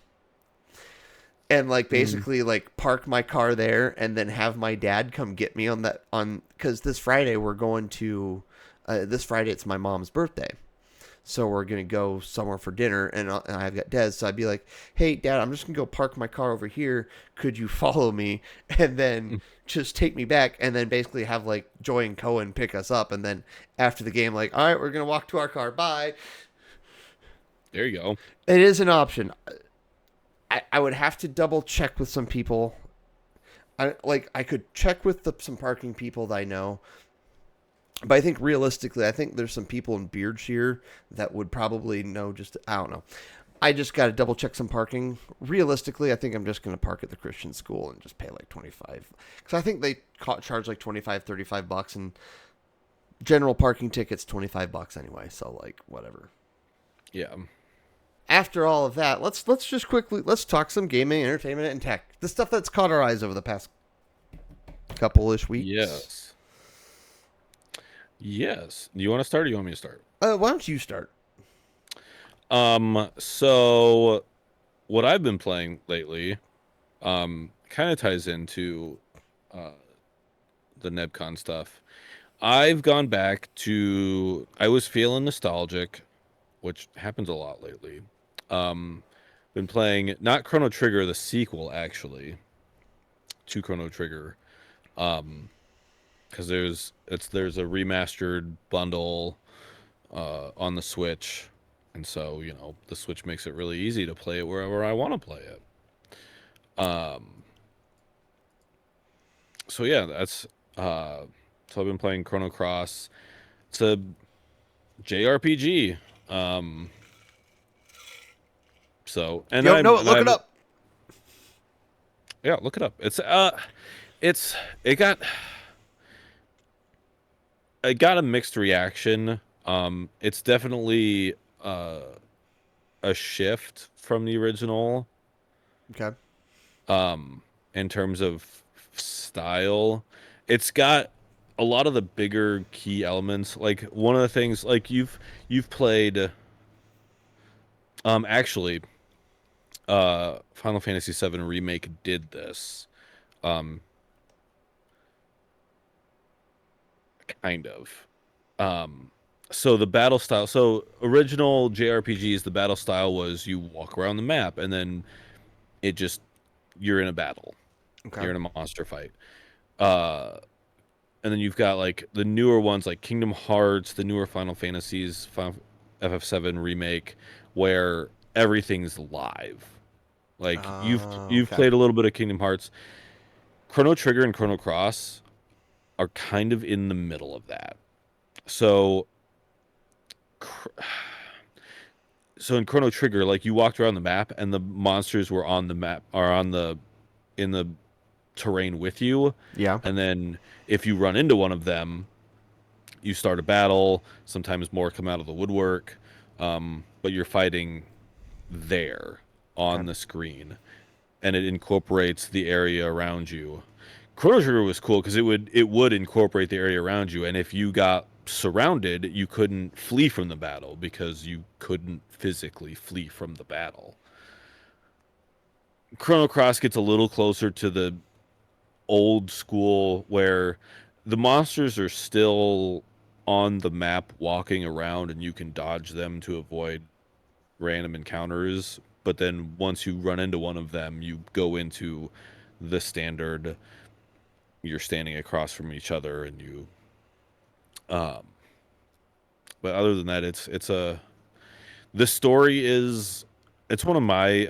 [SPEAKER 1] and like
[SPEAKER 2] Mm.
[SPEAKER 1] basically like park my car there and then have my dad come get me on because this Friday we're going to this Friday it's my mom's birthday. So we're gonna go somewhere for dinner, and I've got Des. So I'd be like, "Hey, Dad, I'm just gonna go park my car over here. Could you follow me, and then just take me back, and then basically have like Joy and Cohen pick us up, and then after the game, like, all right, we're gonna walk to our car. Bye."
[SPEAKER 2] There you go.
[SPEAKER 1] It is an option. I would have to double check with some people. I could check with some parking people that I know. But I think realistically, I think there's some people in Beardshire that would probably know. Just I don't know. I just got to double check some parking. Realistically, I think I'm just going to park at the Christian school and just pay like 25, because I think they charge like 25, $35, and general parking tickets $25 anyway. So like whatever.
[SPEAKER 2] Yeah.
[SPEAKER 1] After all of that, let's just quickly let's talk some gaming, entertainment, and tech. The stuff that's caught our eyes over the past couple-ish weeks.
[SPEAKER 2] Yes. Yes. Do you want to start or you want me to start?
[SPEAKER 1] Why don't you start?
[SPEAKER 2] So what I've been playing lately, kind of ties into uh the Nebcon stuff. I've gone back to I was feeling nostalgic, which happens a lot lately. Um, been playing not Chrono Trigger, the sequel actually to Chrono Trigger. Um, because there's a remastered bundle on the Switch, and so the Switch makes it really easy to play it wherever I want to play it. So yeah, that's so I've been playing Chrono Cross. It's a JRPG. Um, so
[SPEAKER 1] If you don't know it,
[SPEAKER 2] and
[SPEAKER 1] look it
[SPEAKER 2] I've
[SPEAKER 1] up.
[SPEAKER 2] yeah, look it up. It's it got it got a mixed reaction. It's definitely a shift from the original,
[SPEAKER 1] Okay.
[SPEAKER 2] um, in terms of style. It's got a lot of the bigger key elements. Like one of the things, like you've played, actually, Final Fantasy VII Remake did this, um, kind of. Um, so the battle style, so original JRPGs, the battle style was you walk around the map and then it just you're in a battle,
[SPEAKER 1] Okay.
[SPEAKER 2] you're in a monster fight. Uh, and then you've got like the newer ones like Kingdom Hearts, the newer Final Fantasies, Final FF7 remake, where everything's live. Like you've
[SPEAKER 1] Okay.
[SPEAKER 2] played a little bit of Kingdom Hearts. Chrono Trigger and Chrono Cross are kind of in the middle of that. So so in Chrono Trigger, like you walked around the map and the monsters were on the map are on the in the terrain with you,
[SPEAKER 1] Yeah.
[SPEAKER 2] and then if you run into one of them, you start a battle. Sometimes more come out of the woodwork, but you're fighting there
[SPEAKER 1] Okay.
[SPEAKER 2] on the screen, and it incorporates the area around you. Chrono Trigger was cool because it would incorporate the area around you, and if you got surrounded, you couldn't flee from the battle because you couldn't physically flee from the battle. Chrono Cross gets a little closer to the old school where the monsters are still on the map walking around and you can dodge them to avoid random encounters, but then once you run into one of them you go into the standard, you're standing across from each other and you um but other than that it's a the story is it's one of my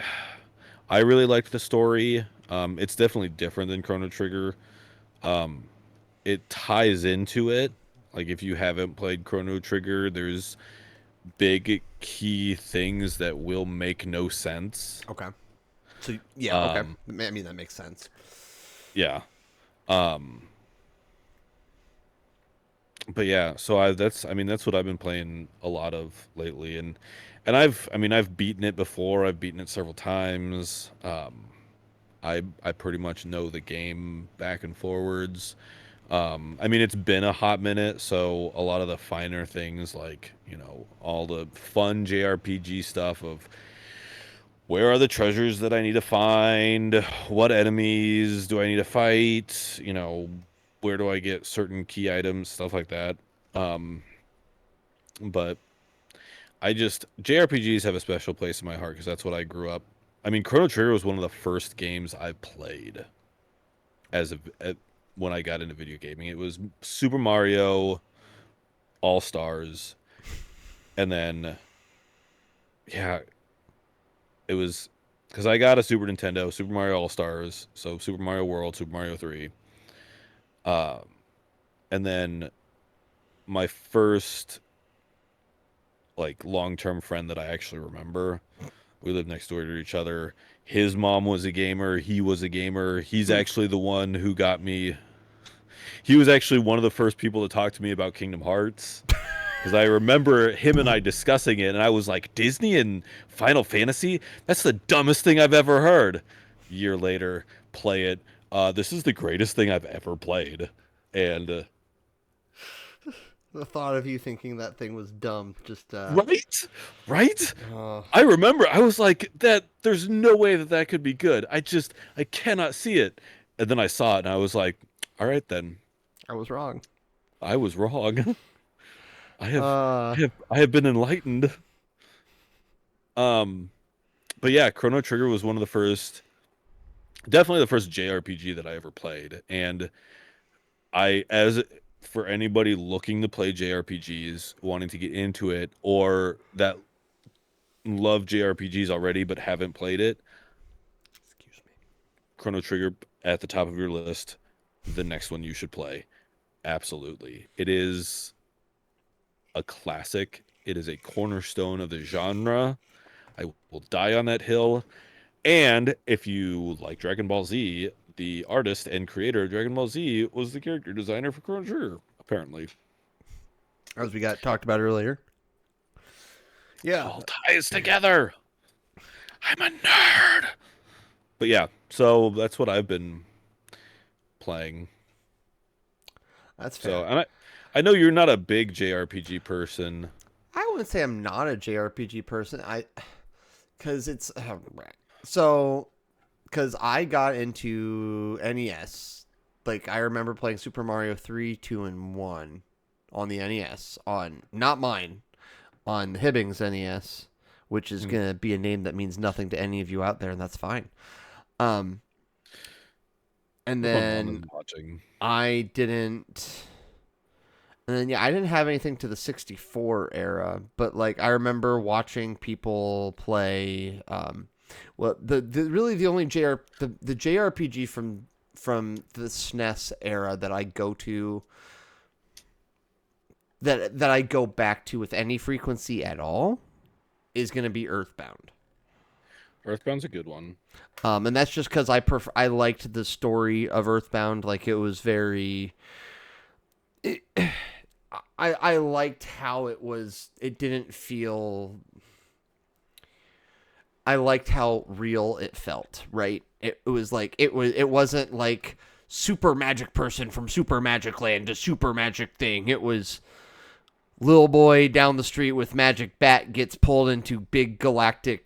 [SPEAKER 2] I really liked the story. It's definitely different than Chrono Trigger. um it ties into it. Like if you haven't played Chrono Trigger, there's big key things that will make no sense.
[SPEAKER 1] Okay. So yeah. Okay.
[SPEAKER 2] Um,
[SPEAKER 1] I mean that makes sense.
[SPEAKER 2] yeah. Um, but yeah, so I mean that's what I've been playing a lot of lately, and I've beaten it before. I've beaten it several times. I pretty much know the game back and forwards. I mean, it's been a hot minute, so a lot of the finer things, like, all the fun JRPG stuff of where are the treasures that I need to find? What enemies do I need to fight? Where do I get certain key items? Stuff like that. Um, but JRPGs have a special place in my heart because that's what I grew up. I mean, Chrono Trigger was one of the first games I played when I got into video gaming. It was Super Mario All Stars, and then yeah, it was because I got a Super Nintendo, Super Mario All Stars, so Super Mario World, Super Mario 3, um, and then my first like long-term friend that I actually remember. We lived next door to each other. His mom was a gamer. He was a gamer. He's
[SPEAKER 1] Hmm.
[SPEAKER 2] actually the one who got me. He was actually one of the first people to talk to me about Kingdom Hearts. Because I remember him and I discussing it, and I was like, Disney and Final Fantasy? That's the dumbest thing I've ever heard. Year later, play it. This is the greatest thing I've ever played. And
[SPEAKER 1] The thought of you thinking that thing was dumb just
[SPEAKER 2] right? Right?
[SPEAKER 1] uh
[SPEAKER 2] I remember I was like, that there's no way that that could be good. I cannot see it. And then I saw it and I was like, all right then.
[SPEAKER 1] I was wrong.
[SPEAKER 2] I was wrong. I have
[SPEAKER 1] Uh
[SPEAKER 2] I have been enlightened. Um but yeah, Chrono Trigger was one of the first, definitely the first JRPG that I ever played. And as for anybody looking to play JRPGs, wanting to get into it, or that love JRPGs already but haven't played it,
[SPEAKER 1] excuse me.
[SPEAKER 2] Chrono Trigger at the top of your list. The next one you should play. Absolutely. It is a classic. It is a cornerstone of the genre. I will die on that hill. And if you like Dragon Ball Z, the artist and creator of Dragon Ball Z was the character designer for Chrono Trigger, apparently.
[SPEAKER 1] As we got talked about earlier.
[SPEAKER 2] It
[SPEAKER 1] Yeah.
[SPEAKER 2] all ties together. I'm a nerd. But yeah, so that's what I've been playing.
[SPEAKER 1] That's
[SPEAKER 2] So,
[SPEAKER 1] fair.
[SPEAKER 2] and I know you're not a big JRPG person.
[SPEAKER 1] I wouldn't say I'm not a JRPG person. Because it's so because I got into NES. Like I remember playing Super Mario 3, 2, and 1 on the NES on not mine on Hibbing's NES, which is
[SPEAKER 2] Mm,
[SPEAKER 1] gonna be a name that means nothing to any of you out there, and that's fine. Um, and
[SPEAKER 2] if my mom is
[SPEAKER 1] then
[SPEAKER 2] watching.
[SPEAKER 1] I didn't. And then yeah, I didn't have anything to the 64 era, but like I remember watching people play well the really the only the JRPG from the SNES era that I go to that I go back to with any frequency at all is going to be Earthbound.
[SPEAKER 2] Earthbound's a good one.
[SPEAKER 1] And that's just cuz I liked the story of Earthbound, like it was very it, I liked how it didn't feel I liked how real it felt, right? It was like it wasn't like super magic person from super magic land to super magic thing. It was little boy down the street with magic bat gets pulled into big galactic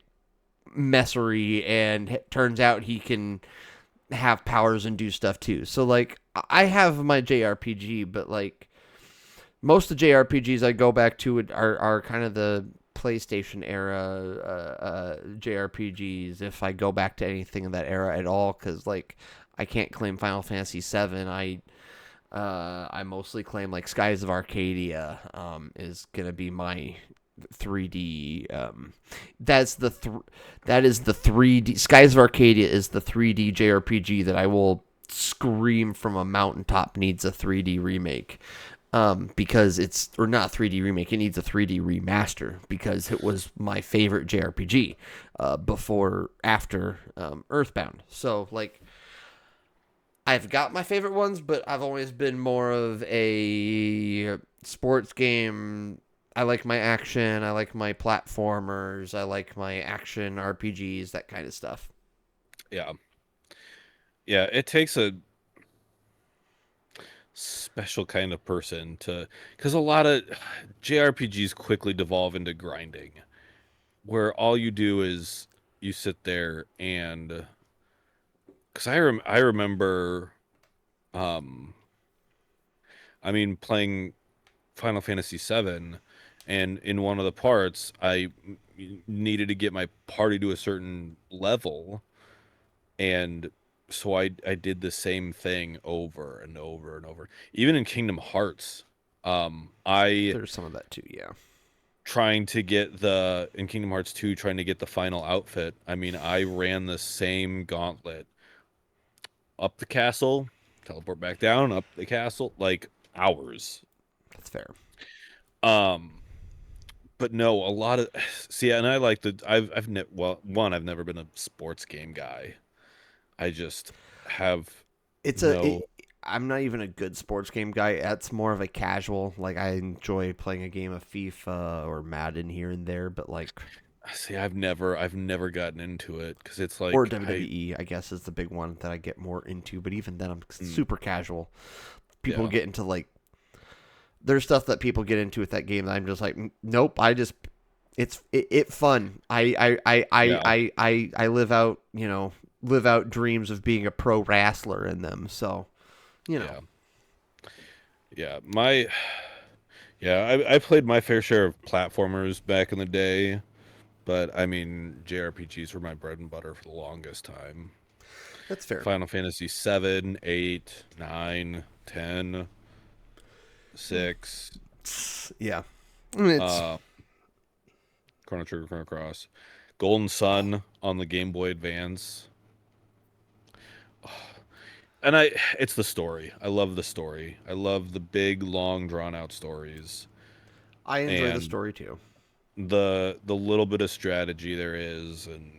[SPEAKER 1] messery and it turns out he can have powers and do stuff too. So like I have my JRPG, but like most of the JRPGs I go back to are kind of the PlayStation era JRPGs. If I go back to anything in that era at all, because like I can't claim Final Fantasy VII. I mostly claim like Skies of Arcadia is gonna be my 3D. That is the 3D. Skies of Arcadia is the 3D JRPG that I will scream from a mountaintop needs a 3D remake. Because it's or not 3D remake, it needs a 3D remaster because it was my favorite JRPG before after Earthbound. So like I've got my favorite ones, but I've always been more of a sports game. I like my action. I like my platformers. I like my action RPGs, that kind of stuff.
[SPEAKER 2] Yeah. Yeah, it takes a special kind of person to, because a lot of JRPGs quickly devolve into grinding, where all you do is you sit there and, because I remember, um, I mean, playing Final Fantasy VII, and in one of the parts, needed to get my party to a certain level, and so I did the same thing over and over and over. Even in Kingdom Hearts, I
[SPEAKER 1] There's some of that too, yeah.
[SPEAKER 2] trying to get the in Kingdom Hearts 2 trying to get the final outfit. I mean, I ran the same gauntlet up the castle, teleport back down, up the castle, like hours.
[SPEAKER 1] That's fair.
[SPEAKER 2] Um, but no, a lot of see, and I like the I've ne well, one, I've never been a sports game guy. I just have
[SPEAKER 1] it's a
[SPEAKER 2] no.
[SPEAKER 1] it, I'm not even a good sports game guy. That's more of a casual. Like I enjoy playing a game of FIFA or Madden here and there, but like
[SPEAKER 2] See, I've never gotten into it because it's
[SPEAKER 1] or
[SPEAKER 2] like
[SPEAKER 1] WWE, I guess is the big one that I get more into. But even then, I'm
[SPEAKER 2] mm,
[SPEAKER 1] super casual. People
[SPEAKER 2] yeah,
[SPEAKER 1] get into like there's stuff that people get into with that game that I'm just like, nope. It fun.
[SPEAKER 2] yeah,
[SPEAKER 1] I live out live out dreams of being a pro wrestler in them. So you know
[SPEAKER 2] yeah, yeah. I played my fair share of platformers back in the day, but I mean, JRPGs were my bread and butter for the longest time.
[SPEAKER 1] that's fair.
[SPEAKER 2] Final Fantasy 7, 8, 9, 10, 6,
[SPEAKER 1] Yeah, it's
[SPEAKER 2] uh, Chrono Trigger, Chrono Cross, Golden Sun on the Game Boy Advance. And it's the story. I love the story. I love the big, long, drawn out stories.
[SPEAKER 1] I enjoy the
[SPEAKER 2] And
[SPEAKER 1] story too.
[SPEAKER 2] the little bit of strategy there is and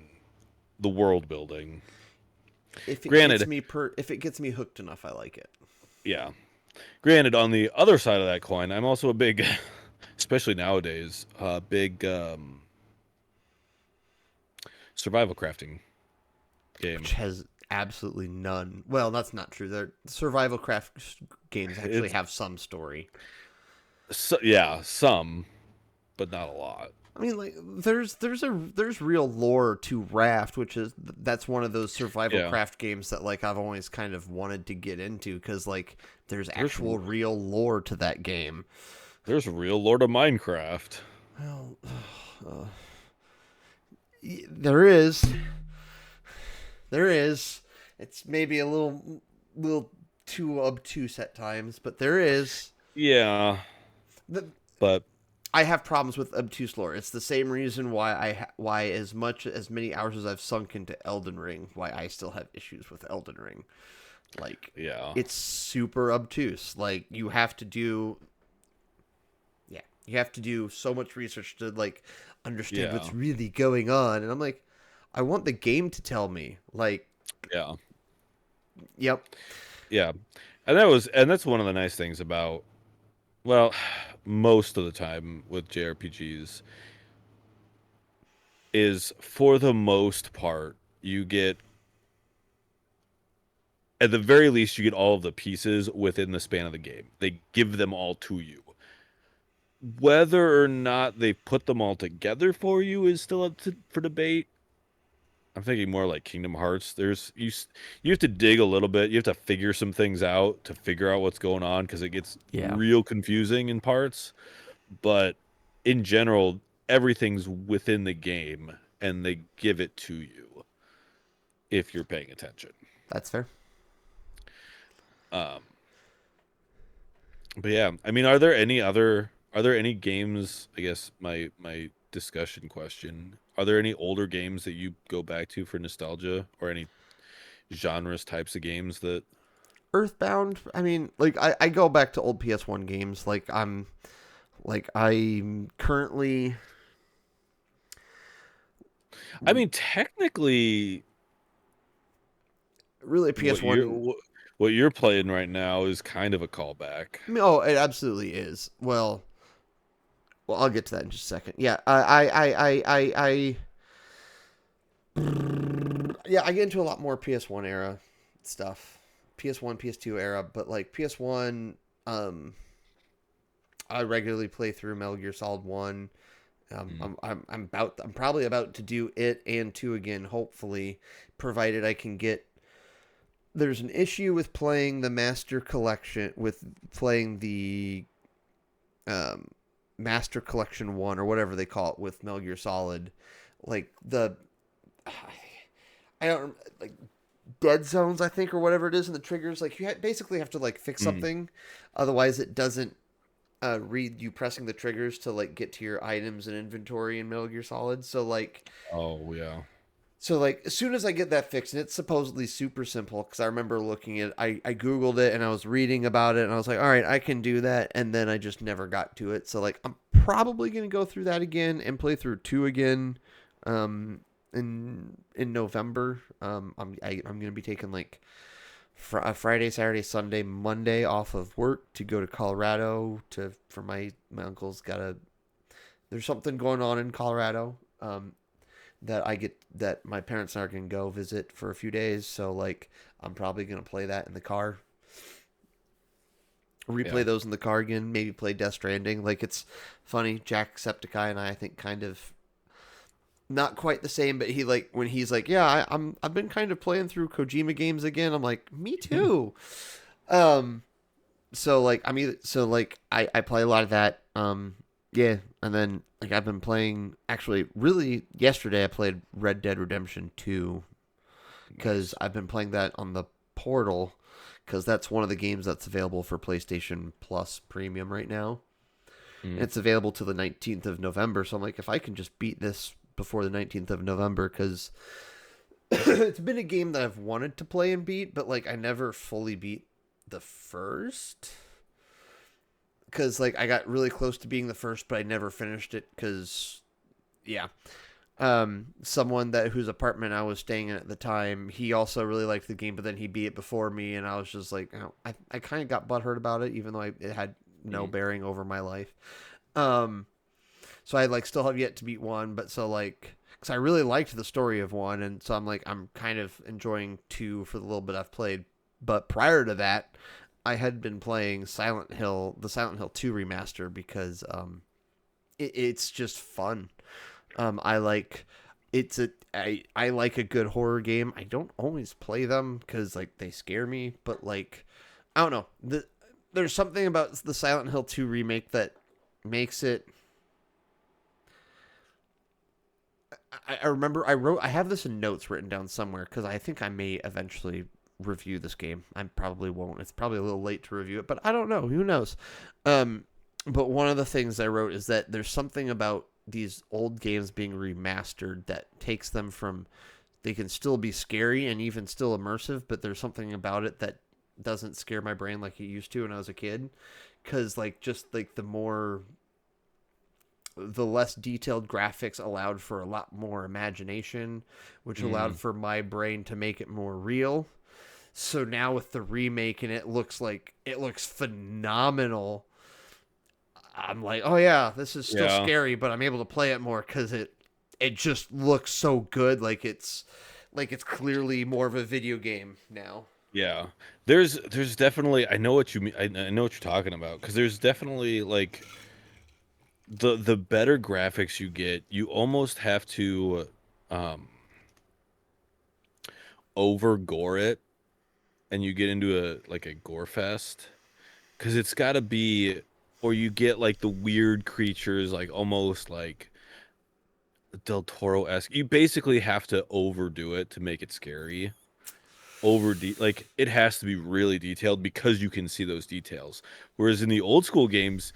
[SPEAKER 2] the world building. Granted,
[SPEAKER 1] If it gets me hooked enough, I like it.
[SPEAKER 2] yeah. Granted, on the other side of that coin, I'm also a big, especially nowadays, big survival crafting game.
[SPEAKER 1] which has absolutely none. Well, that's not true. The survival craft games actually
[SPEAKER 2] It's
[SPEAKER 1] have some story.
[SPEAKER 2] yeah, some, but not a lot.
[SPEAKER 1] I mean, like there's real lore to Raft, which is that's one of those survival
[SPEAKER 2] Yeah,
[SPEAKER 1] craft games that like I've always kind of wanted to get into because like there's
[SPEAKER 2] there's
[SPEAKER 1] actual real lore to that game.
[SPEAKER 2] there's real Lord of Minecraft.
[SPEAKER 1] Well, there is, there is. It's maybe a little too obtuse at times, but there is.
[SPEAKER 2] Yeah,
[SPEAKER 1] The,
[SPEAKER 2] but
[SPEAKER 1] I have problems with obtuse lore. It's the same reason why why as much as many hours as I've sunk into Elden Ring, why I still have issues with Elden Ring. Like
[SPEAKER 2] yeah,
[SPEAKER 1] it's super obtuse. Like you have to do so much research to like understand
[SPEAKER 2] yeah,
[SPEAKER 1] what's really going on. And I'm like, I want the game to tell me. Like,
[SPEAKER 2] yeah,
[SPEAKER 1] yep.
[SPEAKER 2] yeah, and that's one of the nice things about, well, most of the time with JRPGs is, for the most part, you get, at the very least, you get all of the pieces within the span of the game. They give them all to you. Whether or not they put them all together for you is still for debate. I'm thinking more like Kingdom Hearts. You have to dig a little bit. You have to figure some things out to figure out what's going on because it gets
[SPEAKER 1] Yeah,
[SPEAKER 2] real confusing in parts. But in general, everything's within the game and they give it to you if you're paying attention.
[SPEAKER 1] that's fair.
[SPEAKER 2] Um, but yeah, I mean, are there any games, I guess my discussion question, are there any older games that you go back to for nostalgia, or any genres, types of games that
[SPEAKER 1] Earthbound. I mean, like I go back to old PS1 games. I'm currently
[SPEAKER 2] I mean, technically
[SPEAKER 1] really
[SPEAKER 2] what
[SPEAKER 1] PS1.
[SPEAKER 2] what you're playing right now is kind of a callback.
[SPEAKER 1] I mean, oh, it absolutely is. Well, I'll get to that in just a second. Yeah, yeah, I get into a lot more PS1 era stuff, PS1, PS2 era, but like PS1, I regularly play through Metal Gear Solid 1.
[SPEAKER 2] Mm.
[SPEAKER 1] I'm probably about to do it and 2 again, hopefully, provided I can get. There's an issue with playing the Master Collection, with playing the um, Master Collection 1 or whatever they call it with Metal Gear Solid. Like I don't like dead zones, I think, or whatever it is in the triggers. Like basically have to like fix
[SPEAKER 2] Mm.
[SPEAKER 1] something, otherwise it doesn't read you pressing the triggers to like get to your items and inventory in Metal Gear Solid.
[SPEAKER 2] Oh yeah.
[SPEAKER 1] So like as soon as I get that fixed, and it's supposedly super simple because I remember looking at I googled it and I was reading about it and I was like, all right, I can do that, and then I just never got to it. So like I'm probably gonna go through that again and play through 2 again, in November. I'm gonna be taking like Friday, Saturday, Sunday, Monday off of work to go to Colorado to for my uncle's got a there's something going on in Colorado. That my parents are gonna go visit for a few days. So like I'm probably gonna play that in the car,
[SPEAKER 2] Yeah.
[SPEAKER 1] replay those in the car again, maybe play Death Stranding. Like it's funny, Jacksepticeye and I think kind of not quite the same, but he like when he's like, yeah, I've been kind of playing through Kojima games again. I'm like, me too. Um, so like I play a lot of that. Yeah, and then like I've been playing actually really yesterday I played Red Dead Redemption 2 because
[SPEAKER 2] Nice.
[SPEAKER 1] I've been playing that on the portal because that's one of the games that's available for PlayStation Plus Premium right now. And
[SPEAKER 2] Mm.
[SPEAKER 1] it's available to the 19th of November. So I'm like, if I can just beat this before the 19th of November, because it's been a game that I've wanted to play and beat, but like I never fully beat the first. Because like I got really close to being the first, but I never finished it because, yeah. Someone that whose apartment I was staying in at the time, he also really liked the game, but then he beat it before me, and I was just like, oh, I kind of got butthurt about it, even though it had no
[SPEAKER 2] Mm.
[SPEAKER 1] bearing over my life. Um, so I like still have yet to beat one, but so like because I really liked the story of 1, and so I'm kind of enjoying 2 for the little bit I've played. But prior to that, I had been playing the Silent Hill 2 remaster, because it's just fun. I like I like a good horror game. I don't always play them because like they scare me, but like I don't know. There's something about the Silent Hill 2 remake that makes it. I remember I have this in notes written down somewhere because I think I may eventually review this game. I probably won't. It's probably a little late to review it, but I don't know. Who knows? Um, but one of the things I wrote is that there's something about these old games being remastered that takes them from they can still be scary and even still immersive, but there's something about it that doesn't scare my brain like it used to when I was a kid. Because like just like the less detailed graphics allowed for a lot more imagination, which allowed
[SPEAKER 2] Mm.
[SPEAKER 1] for my brain to make it more real. So now with the remake and it looks phenomenal. I'm like, oh yeah, this is still
[SPEAKER 2] Yeah.
[SPEAKER 1] scary, but I'm able to play it more because it just looks so good. Like it's clearly more of a video game now.
[SPEAKER 2] Yeah. There's definitely, I know what you mean. I know what you're talking about, because there's definitely like the better graphics you get, you almost have to um over gore it, and you get into a gore fest, because it's got to be, or you get like the weird creatures, like almost like Del Toro-esque. You basically have to overdo it to make it scary. Like it has to be really detailed because you can see those details. Whereas in the old school games,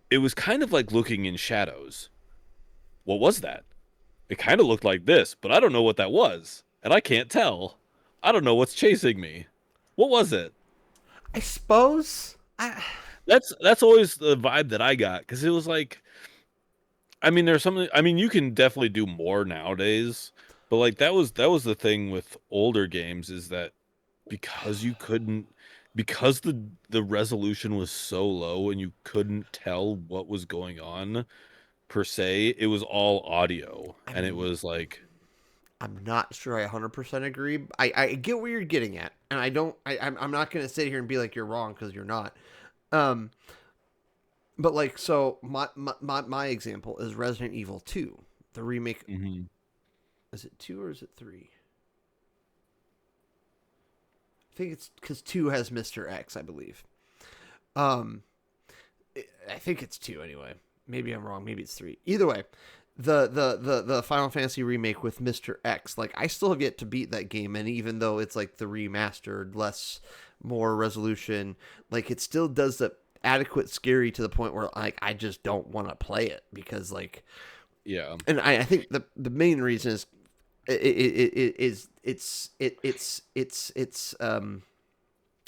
[SPEAKER 2] it was kind of like looking in shadows. What was that? It kind of looked like this, but I don't know what that was, and I can't tell. I don't know what's chasing me. What was it?
[SPEAKER 1] I suppose.
[SPEAKER 2] That's always the vibe that I got, because it was like, I mean, there's something. I mean, you can definitely do more nowadays, but like that was the thing with older games, is that because you couldn't, because the resolution was so low and you couldn't tell what was going on per se, it was all audio, and it
[SPEAKER 1] I'm
[SPEAKER 2] was like,
[SPEAKER 1] I'm not sure I 100% agree. I get where you're getting at, and I don't. I'm not gonna sit here and be like you're wrong because you're not. Um, but like so my example is Resident Evil 2, the remake.
[SPEAKER 2] mhm.
[SPEAKER 1] Is it 2 or is it 3? I think it's because 2 has Mr. X, I believe. Um, I think it's 2 anyway. Maybe I'm wrong. Maybe it's 3. Either way, the Final Fantasy remake with Mr. X, like I still have yet to beat that game, and even though it's like the remastered, more resolution, like it still does the adequate scary to the point where like I just don't want to play it because like,
[SPEAKER 2] Yeah.
[SPEAKER 1] and I think the main reason is it is it's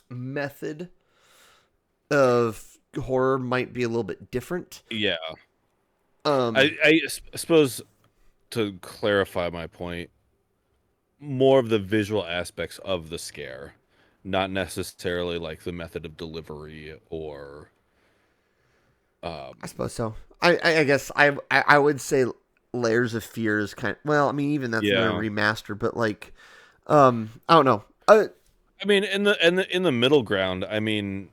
[SPEAKER 1] method of horror might be a little bit different.
[SPEAKER 2] Yeah.
[SPEAKER 1] Um,
[SPEAKER 2] I suppose, to clarify my point, more of the visual aspects of the scare, not necessarily like the method of delivery or
[SPEAKER 1] I
[SPEAKER 2] um
[SPEAKER 1] suppose so. I guess I would say Layers of Fear is kind of, well, I mean even that's another
[SPEAKER 2] yeah.
[SPEAKER 1] remaster, but like I don't know.
[SPEAKER 2] I mean, in the middle ground, I mean,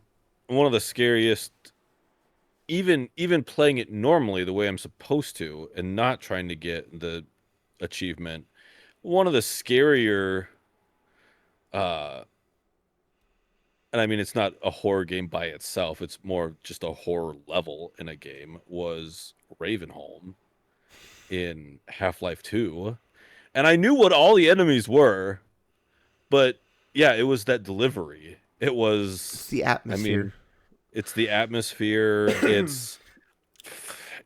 [SPEAKER 2] one of the scariest, even playing it normally the way I'm supposed to and not trying to get the achievement, one of the scarier, uh and I mean, it's not a horror game by itself, it's more just a horror level in a game, was Ravenholm in Half-Life 2. And I knew what all the enemies were, but yeah, it was that delivery. It
[SPEAKER 1] It's
[SPEAKER 2] was,
[SPEAKER 1] the
[SPEAKER 2] I mean,
[SPEAKER 1] atmosphere.
[SPEAKER 2] it's the atmosphere,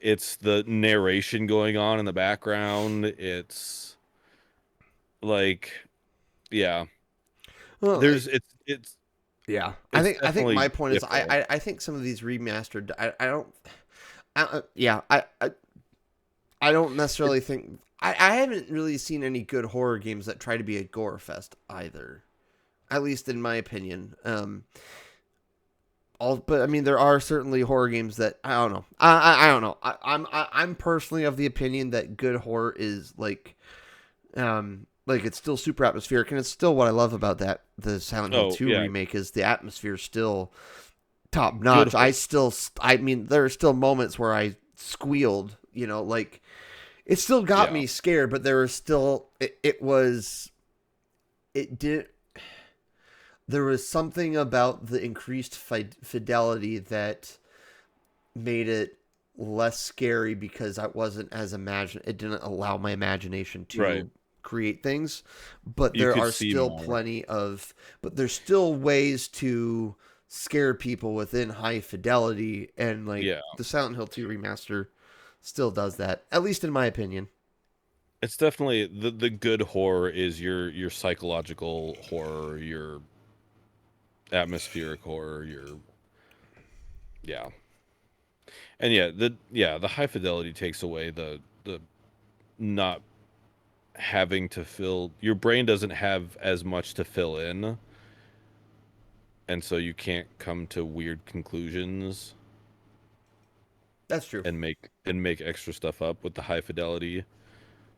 [SPEAKER 2] it's the narration going on in the background. It's like, yeah,
[SPEAKER 1] Well,
[SPEAKER 2] there's it's
[SPEAKER 1] yeah.
[SPEAKER 2] it's
[SPEAKER 1] I think my
[SPEAKER 2] definitely
[SPEAKER 1] point is
[SPEAKER 2] different.
[SPEAKER 1] I think some of these remastered I don't yeah I don't
[SPEAKER 2] It,
[SPEAKER 1] necessarily think I haven't really seen any good horror games that try to be a gore fest either. At least in my opinion. but I mean, there are certainly horror games that I don't know. I don't know. I'm personally of the opinion that good horror is like it's still super atmospheric, and it's still what I love about that the Silent Hill
[SPEAKER 2] Oh
[SPEAKER 1] 2
[SPEAKER 2] yeah,
[SPEAKER 1] remake is the atmosphere still top
[SPEAKER 2] good
[SPEAKER 1] notch.
[SPEAKER 2] horror.
[SPEAKER 1] I mean, there are still moments where I squealed. Like it still got
[SPEAKER 2] Yeah,
[SPEAKER 1] me scared, but there was still it did. There was something about the increased fidelity that made it less scary because I wasn't as it didn't allow my imagination
[SPEAKER 2] right.
[SPEAKER 1] to create things. But
[SPEAKER 2] You
[SPEAKER 1] there
[SPEAKER 2] could
[SPEAKER 1] are
[SPEAKER 2] see
[SPEAKER 1] still
[SPEAKER 2] more.
[SPEAKER 1] plenty of but there's still ways to scare people within high fidelity, and like
[SPEAKER 2] Yeah,
[SPEAKER 1] the Silent Hill 2 remaster still does that, at least in my opinion.
[SPEAKER 2] it's definitely the good horror is your psychological horror, your atmospheric horror, your yeah. And the high fidelity takes away the not having to fill your brain doesn't have as much to fill in, and so you can't come to weird conclusions
[SPEAKER 1] That's true.
[SPEAKER 2] and make extra stuff up with the high fidelity.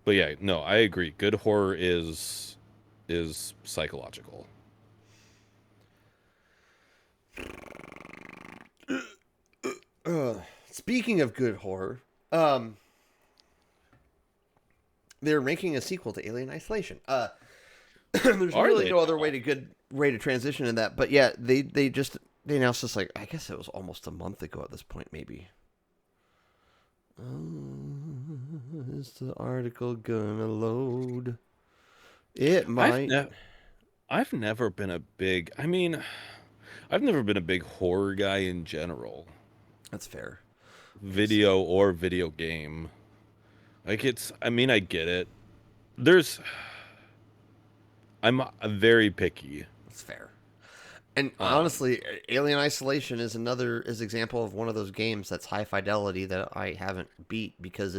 [SPEAKER 2] But yeah, no, I agree. Good horror is psychological.
[SPEAKER 1] Speaking of good horror, um they're making a sequel to Alien Isolation. There's
[SPEAKER 2] Are
[SPEAKER 1] really
[SPEAKER 2] they
[SPEAKER 1] no other
[SPEAKER 2] now?
[SPEAKER 1] way to transition in that. But yeah, they announced this, like, I guess it was almost a month ago at this point, maybe. Is the article gonna load? It
[SPEAKER 2] I've
[SPEAKER 1] might.
[SPEAKER 2] never I've never been a big I mean, I've never been a big horror guy in general,
[SPEAKER 1] That's fair. Let's see.
[SPEAKER 2] video or video game. Like I mean, I get it. There's I'm very picky.
[SPEAKER 1] That's fair. And
[SPEAKER 2] Um,
[SPEAKER 1] honestly, Alien Isolation is example of one of those games that's high fidelity that I haven't beat because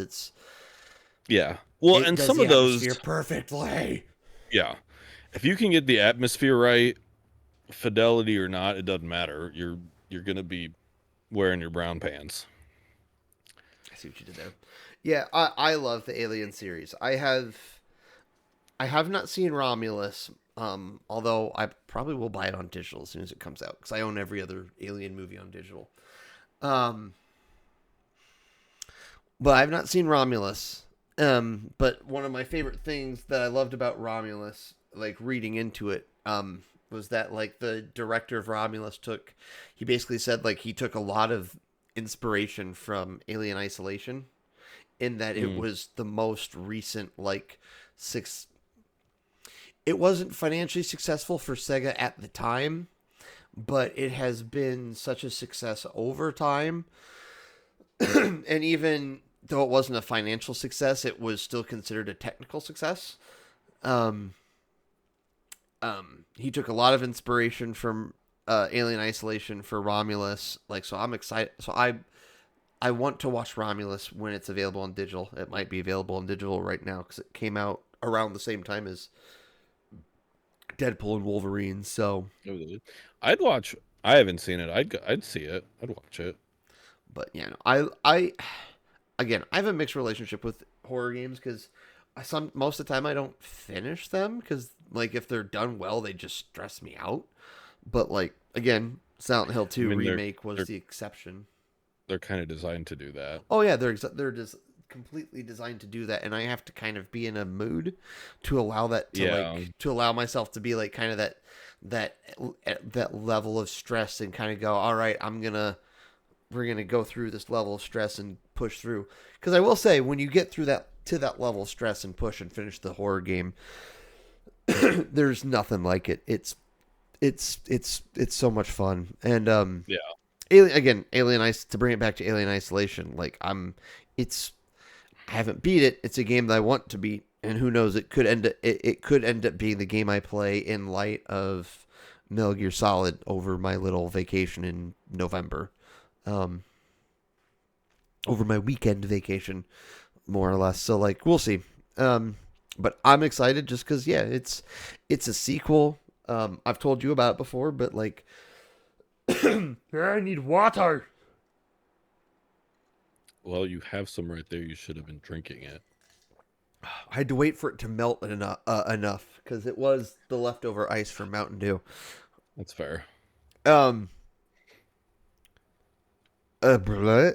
[SPEAKER 2] yeah. Well,
[SPEAKER 1] it
[SPEAKER 2] and
[SPEAKER 1] does
[SPEAKER 2] some
[SPEAKER 1] the
[SPEAKER 2] of those,
[SPEAKER 1] atmosphere perfectly.
[SPEAKER 2] yeah. If you can get the atmosphere right, fidelity or not, it doesn't matter. You're gonna be wearing your brown pants.
[SPEAKER 1] I see what you did there. Yeah, I love the Alien series. I have not seen Romulus, although I probably will buy it on digital as soon as it comes out because I own every other Alien movie on digital. Um, but I've not seen Romulus. But one of my favorite things that I loved about Romulus, like reading into it, was that like the director of Romulus he basically said like he took a lot of inspiration from Alien Isolation in that it
[SPEAKER 2] Mm,
[SPEAKER 1] was the most recent like six. It wasn't financially successful for Sega at the time, but it has been such a success over time. And even though it wasn't a financial success, it was still considered a technical success. Um, he took a lot of inspiration from Alien Isolation for Romulus. Like, so I'm excited. So I want to watch Romulus when it's available on digital. It might be available on digital right now because it came out around the same time as Deadpool and Wolverine. So,
[SPEAKER 2] I'd watch. I haven't seen it. I'd see it. I'd watch it.
[SPEAKER 1] but yeah, no, I again, I have a mixed relationship with horror games because most of the time I don't finish them because like if they're done well, they just stress me out. But like again, Silent Hill
[SPEAKER 2] I
[SPEAKER 1] 2
[SPEAKER 2] mean,
[SPEAKER 1] remake was
[SPEAKER 2] they're
[SPEAKER 1] the exception.
[SPEAKER 2] they're kind of designed to do that.
[SPEAKER 1] Oh yeah, they're just completely designed to do that, and I have to kind of be in a mood to allow that
[SPEAKER 2] Yeah,
[SPEAKER 1] to allow myself to be like kind of that that level of stress and kind of go, all right, we're gonna go through this level of stress and push through. Because I will say, when you get through that level of stress and push and finish the horror game, there's nothing like it. It's so much fun. And
[SPEAKER 2] yeah.
[SPEAKER 1] Alien Ice to bring it back to Alien Isolation. Like it's I haven't beat it. It's a game that I want to beat, and who knows? It could end up being the game I play in light of Metal Gear Solid over my little vacation in November. Um, over my weekend vacation, more or less. So like we'll see. But I'm excited just because yeah, it's a sequel. I've told you about it before, but like I need water.
[SPEAKER 2] Well, you have some right there. You should have been drinking it.
[SPEAKER 1] I had to wait for it to melt enough because it was the leftover ice from Mountain Dew.
[SPEAKER 2] That's fair.
[SPEAKER 1] Um, blah.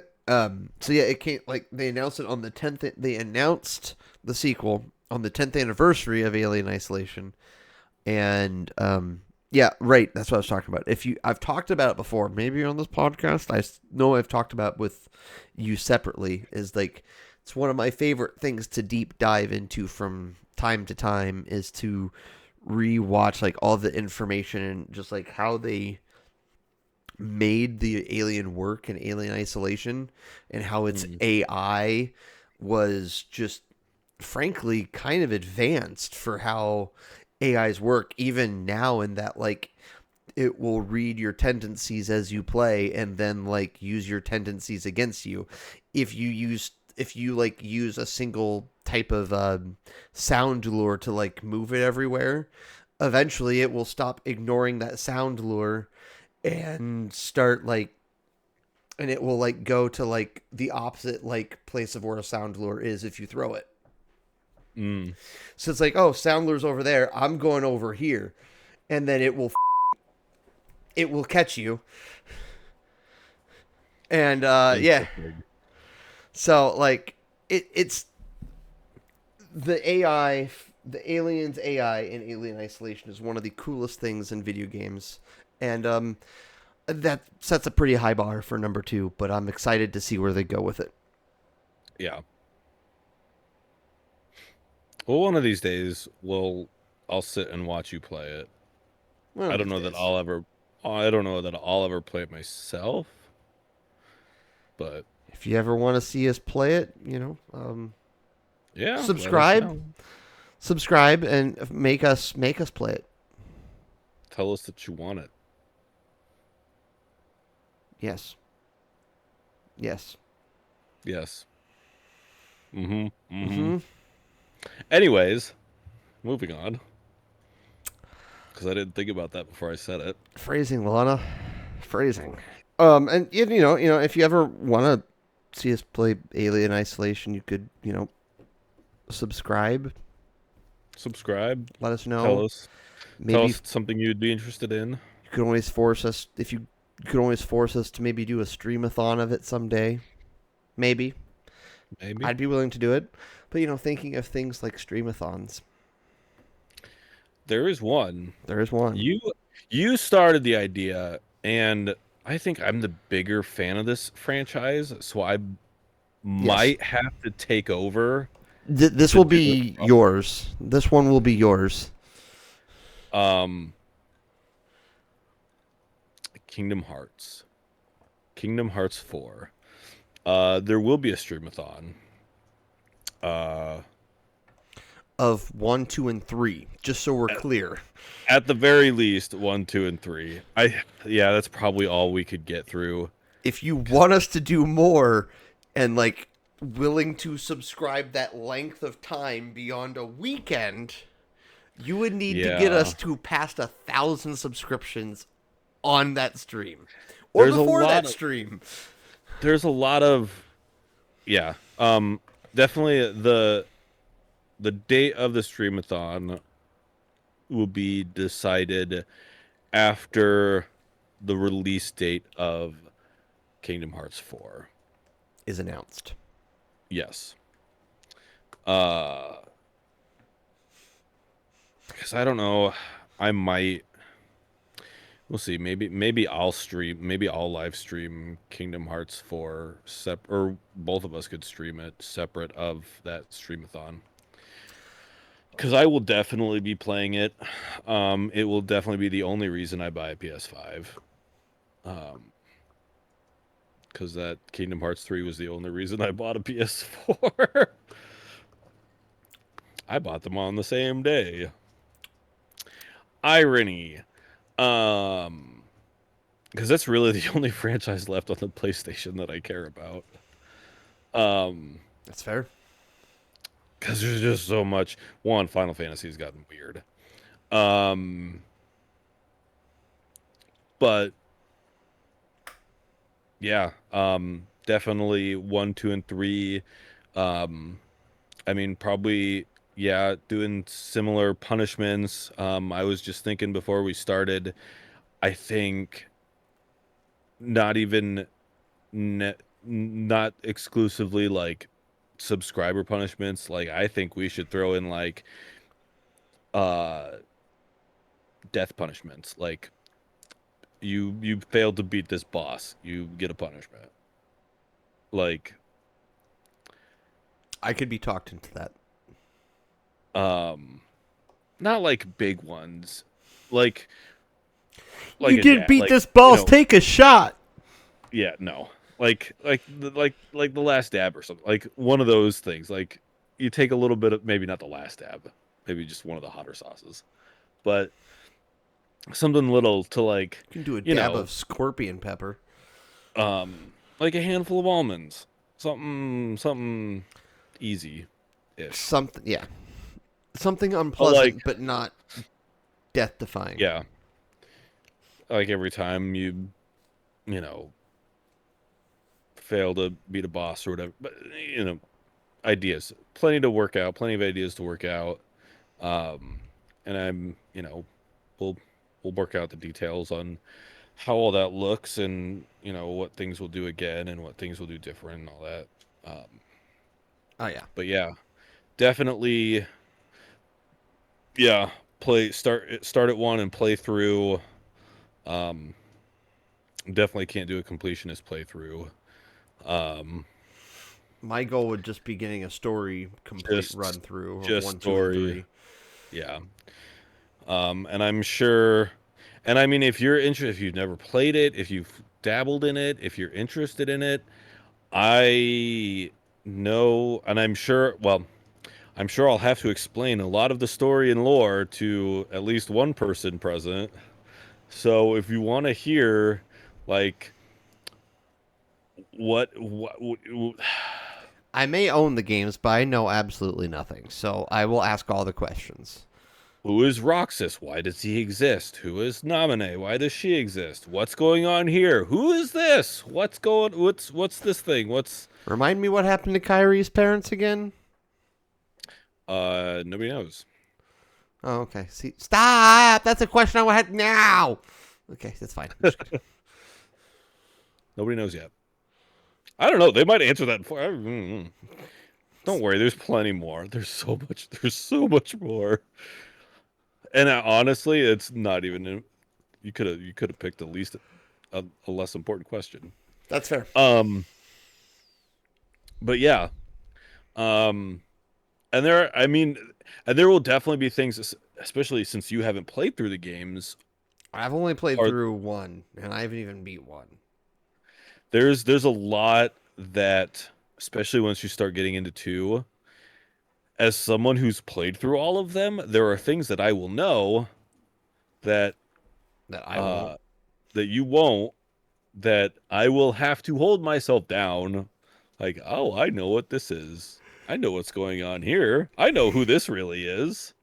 [SPEAKER 1] So yeah, it came like they announced it on the 10th. They announced the sequel on the 10th anniversary of Alien Isolation, and yeah, right. That's what I was talking about. I've talked about it before, maybe on this podcast. Know I've talked about it with you separately. Is like it's one of my favorite things to deep dive into from time to time is to rewatch like all the information and just like how they made the alien work in Alien Isolation and how its
[SPEAKER 2] Mm.
[SPEAKER 1] AI was just frankly kind of advanced for how AIs work even now in that like it will read your tendencies as you play and then like use your tendencies against you if you like use a single type of sound lure to like move it everywhere, eventually it will stop ignoring that sound lure and start like and it will like go to like the opposite like place of where a sound lure is if you throw it.
[SPEAKER 2] Mm.
[SPEAKER 1] So it's like, oh, sound lure's over there, I'm going over here, and then it will catch you. And
[SPEAKER 2] It's
[SPEAKER 1] yeah,
[SPEAKER 2] so big.
[SPEAKER 1] so like it's the AI, the aliens AI in Alien Isolation is one of the coolest things in video games, and that sets a pretty high bar for number two. But I'm excited to see where they go with it.
[SPEAKER 2] Yeah. Well, one of these days, I'll sit and watch you play it.
[SPEAKER 1] One
[SPEAKER 2] I
[SPEAKER 1] of
[SPEAKER 2] don't
[SPEAKER 1] these
[SPEAKER 2] know that
[SPEAKER 1] days.
[SPEAKER 2] I don't know that I'll ever play it myself, but
[SPEAKER 1] If you ever want to see us play it,
[SPEAKER 2] yeah, let us
[SPEAKER 1] subscribe,
[SPEAKER 2] know.
[SPEAKER 1] subscribe, and make us play it.
[SPEAKER 2] Tell us that you want it.
[SPEAKER 1] Yes, yes.
[SPEAKER 2] Yes. Mm-hmm. Mm-hmm.
[SPEAKER 1] Mm-hmm.
[SPEAKER 2] Anyways, moving on, because I didn't think about that before I said it.
[SPEAKER 1] Phrasing, Lana. Phrasing. And if you ever want to see us play Alien Isolation, you could, subscribe.
[SPEAKER 2] Subscribe.
[SPEAKER 1] Let us
[SPEAKER 2] Tell
[SPEAKER 1] know.
[SPEAKER 2] us. Tell
[SPEAKER 1] Maybe
[SPEAKER 2] us something you'd be interested in.
[SPEAKER 1] you could always force us if you could always force us to maybe do a streamathon of it someday. Maybe
[SPEAKER 2] Maybe.
[SPEAKER 1] I'd be willing to do it. But thinking of things like streamathons,
[SPEAKER 2] There is one.
[SPEAKER 1] there is one.
[SPEAKER 2] You you started the idea, and I think I'm the bigger fan of this franchise, so I
[SPEAKER 1] Yes,
[SPEAKER 2] might have to take over
[SPEAKER 1] this
[SPEAKER 2] to
[SPEAKER 1] will
[SPEAKER 2] do it
[SPEAKER 1] be
[SPEAKER 2] properly.
[SPEAKER 1] yours. This one will be yours.
[SPEAKER 2] Um, Kingdom Hearts. Kingdom Hearts 4. There will be a streamathon. Uh,
[SPEAKER 1] Of one, two, and three, just so we're
[SPEAKER 2] at,
[SPEAKER 1] clear.
[SPEAKER 2] at the very least, 1, 2, and 3. Yeah, that's probably all we could get through.
[SPEAKER 1] If you want us to do more and like willing to subscribe that length of time beyond a weekend, you would need to get us
[SPEAKER 2] Yeah,
[SPEAKER 1] to past 1,000 subscriptions on that stream or
[SPEAKER 2] there's a
[SPEAKER 1] before
[SPEAKER 2] lot
[SPEAKER 1] that
[SPEAKER 2] of
[SPEAKER 1] stream.
[SPEAKER 2] there's a lot of yeah. Definitely the date of the streamathon will be decided after the release date of Kingdom Hearts 4.
[SPEAKER 1] Is announced.
[SPEAKER 2] Yes. Uh, because I don't know, I might. We'll see. Maybe I'll stream. Maybe I'll live stream Kingdom Hearts 4 or both of us could stream it separate of that streamathon. Because I will definitely be playing it. It will definitely be the only reason I buy a PS5. Because that Kingdom Hearts 3 was the only reason I bought a PS4. I bought them on the same day. Irony. Um, because that's really the only franchise left on the PlayStation that I care about. Um,
[SPEAKER 1] That's fair.
[SPEAKER 2] because there's just so much. One, Final Fantasy has gotten weird. Um, but Yeah, definitely 1, 2, and 3. Um, I mean, probably, yeah, doing similar punishments. I was just thinking before we started, I think not even ne not exclusively like subscriber punishments. Like, I think we should throw in like uh death punishments. Like, you failed to beat this boss, you get a punishment. Like,
[SPEAKER 1] I could be talked into that.
[SPEAKER 2] um, not like big ones, like
[SPEAKER 1] You
[SPEAKER 2] a
[SPEAKER 1] didn't
[SPEAKER 2] dad,
[SPEAKER 1] beat
[SPEAKER 2] like,
[SPEAKER 1] this boss. Take a shot.
[SPEAKER 2] yeah, no, like the last dab or something, like one of those things. Like, you take a little bit of, maybe not the last dab, maybe just one of the hotter sauces, but something little to, like,
[SPEAKER 1] You can do a
[SPEAKER 2] you
[SPEAKER 1] dab
[SPEAKER 2] know,
[SPEAKER 1] of scorpion pepper.
[SPEAKER 2] like a handful of almonds, something easy ish.
[SPEAKER 1] Something, yeah, something
[SPEAKER 2] But like,
[SPEAKER 1] unpleasant, but not death-defying.
[SPEAKER 2] yeah, like every time you know fail to beat a boss or whatever. But, ideas, plenty to work out, plenty of ideas to work out. Um, and we'll we'll work out the details on how all that looks, and what things we'll do again and what things we'll do different and all that. Um,
[SPEAKER 1] Oh yeah,
[SPEAKER 2] but yeah, definitely, yeah. Play start at one and play through. Um, definitely can't do a completionist playthrough. Um,
[SPEAKER 1] my goal would just be getting a story complete run
[SPEAKER 2] just
[SPEAKER 1] through of
[SPEAKER 2] just
[SPEAKER 1] 1, 2, and
[SPEAKER 2] story.
[SPEAKER 1] 3.
[SPEAKER 2] Yeah. And I'm sure, and I mean, if you're interested, if you've never played it, if you've dabbled in it, if you're interested in it, I know, and I'm sure, well, I'm sure I'll have to explain a lot of the story and lore to at least one person present. So if you want to hear, like, what
[SPEAKER 1] I may own the games, but I know absolutely nothing, so I will ask all the questions.
[SPEAKER 2] who is Roxas? Why does he exist? Who is Namine? Why does she exist? What's going on here? Who is this? What's this thing? What's
[SPEAKER 1] Remind me what happened to Kyrie's parents again?
[SPEAKER 2] nobody knows.
[SPEAKER 1] Oh, okay. See, stop. That's a question I had now. Okay, that's fine.
[SPEAKER 2] Nobody knows yet. I don't know. They might answer that for. Don't worry. There's plenty more. There's so much. There's so much more. And honestly, it's not even. You could have picked at least a less important question.
[SPEAKER 1] That's fair.
[SPEAKER 2] Um, but yeah. Um, and I mean, and there will definitely be things, especially since you haven't played through the games.
[SPEAKER 1] I've only played
[SPEAKER 2] Or
[SPEAKER 1] through one, and I haven't even beat one.
[SPEAKER 2] there's a lot that, especially once you start getting into two, as someone who's played through all of them, there are things that I will know that
[SPEAKER 1] That I won't.
[SPEAKER 2] uh that you won't, that I will have to hold myself down. Like, oh, I know what this is. I know what's going on here. I know who this really is.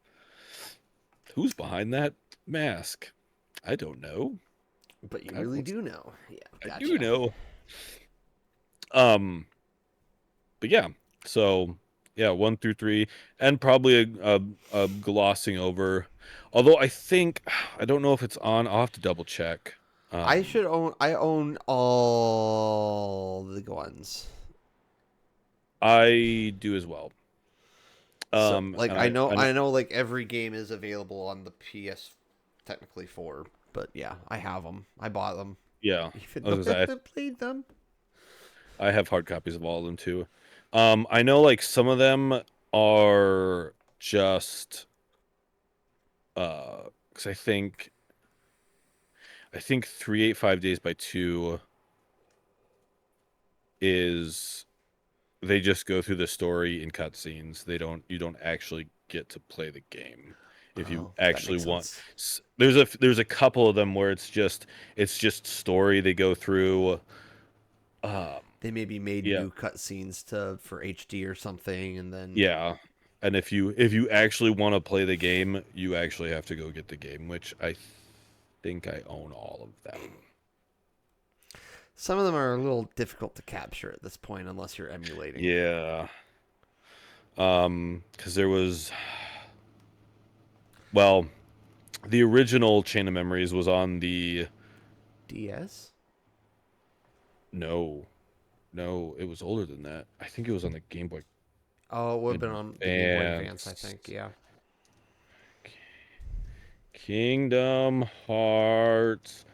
[SPEAKER 2] Who's behind that mask? I don't know.
[SPEAKER 1] But you
[SPEAKER 2] I
[SPEAKER 1] really
[SPEAKER 2] don't,
[SPEAKER 1] do know. Yeah,
[SPEAKER 2] I do
[SPEAKER 1] gotcha.
[SPEAKER 2] know. Um, but yeah, so yeah, 1 through 3, and probably a glossing over. Although I think, I don't know if it's on. I'll have to double check.
[SPEAKER 1] I
[SPEAKER 2] Um,
[SPEAKER 1] should own. I own all the ones.
[SPEAKER 2] I do as well.
[SPEAKER 1] So, like,
[SPEAKER 2] And
[SPEAKER 1] I
[SPEAKER 2] I know,
[SPEAKER 1] know, like every game is available on the PS, technically 4. But yeah, I have them. I bought them,
[SPEAKER 2] yeah,
[SPEAKER 1] even
[SPEAKER 2] I
[SPEAKER 1] though
[SPEAKER 2] was
[SPEAKER 1] I
[SPEAKER 2] gonna say
[SPEAKER 1] haven't played them.
[SPEAKER 2] I have hard copies of all of them too. I know, like, some of them are just because I think 385 Days by Two is, they just go through the story in cutscenes. You don't actually get to play the game if you
[SPEAKER 1] Oh, that
[SPEAKER 2] actually
[SPEAKER 1] makes
[SPEAKER 2] want.
[SPEAKER 1] sense.
[SPEAKER 2] There's a couple of them where it's just story they go through. Um,
[SPEAKER 1] They maybe made
[SPEAKER 2] yeah,
[SPEAKER 1] new cutscenes to for HD or something, and then
[SPEAKER 2] yeah. And if you actually want to play the game, you actually have to go get the game, which I think I own all of them.
[SPEAKER 1] Some of them are a little difficult to capture at this point unless you're emulating.
[SPEAKER 2] Yeah. Because there was, well, the original Chain of Memories was on the
[SPEAKER 1] DS?
[SPEAKER 2] no, no, it was older than that. I think it was on the Game Boy
[SPEAKER 1] Oh, it would have been on the Game Boy Advance, I think.
[SPEAKER 2] Advance.
[SPEAKER 1] Yeah.
[SPEAKER 2] Kingdom Hearts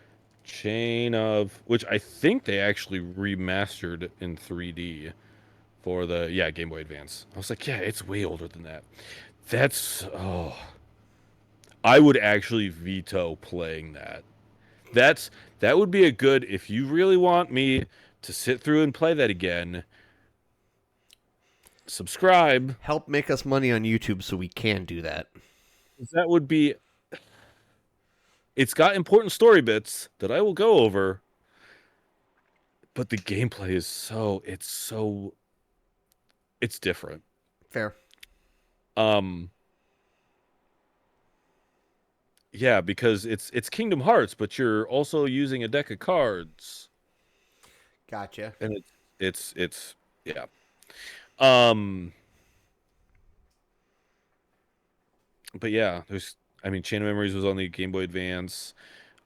[SPEAKER 2] Chain of, which I think they actually remastered in 3D for the Game Boy Advance. I was like, yeah, it's way older than that. That's I would actually veto playing that. That would be a good, if you really want me to sit through and play that again, subscribe.
[SPEAKER 1] Help make us money on YouTube so we can do that.
[SPEAKER 2] That would be, it's got important story bits that I will go over, but the gameplay is it's different.
[SPEAKER 1] Fair.
[SPEAKER 2] Yeah, because it's Kingdom Hearts, but you're also using a deck of cards.
[SPEAKER 1] Gotcha.
[SPEAKER 2] And it's yeah. Um but yeah, Chain of Memories was on the Game Boy Advance.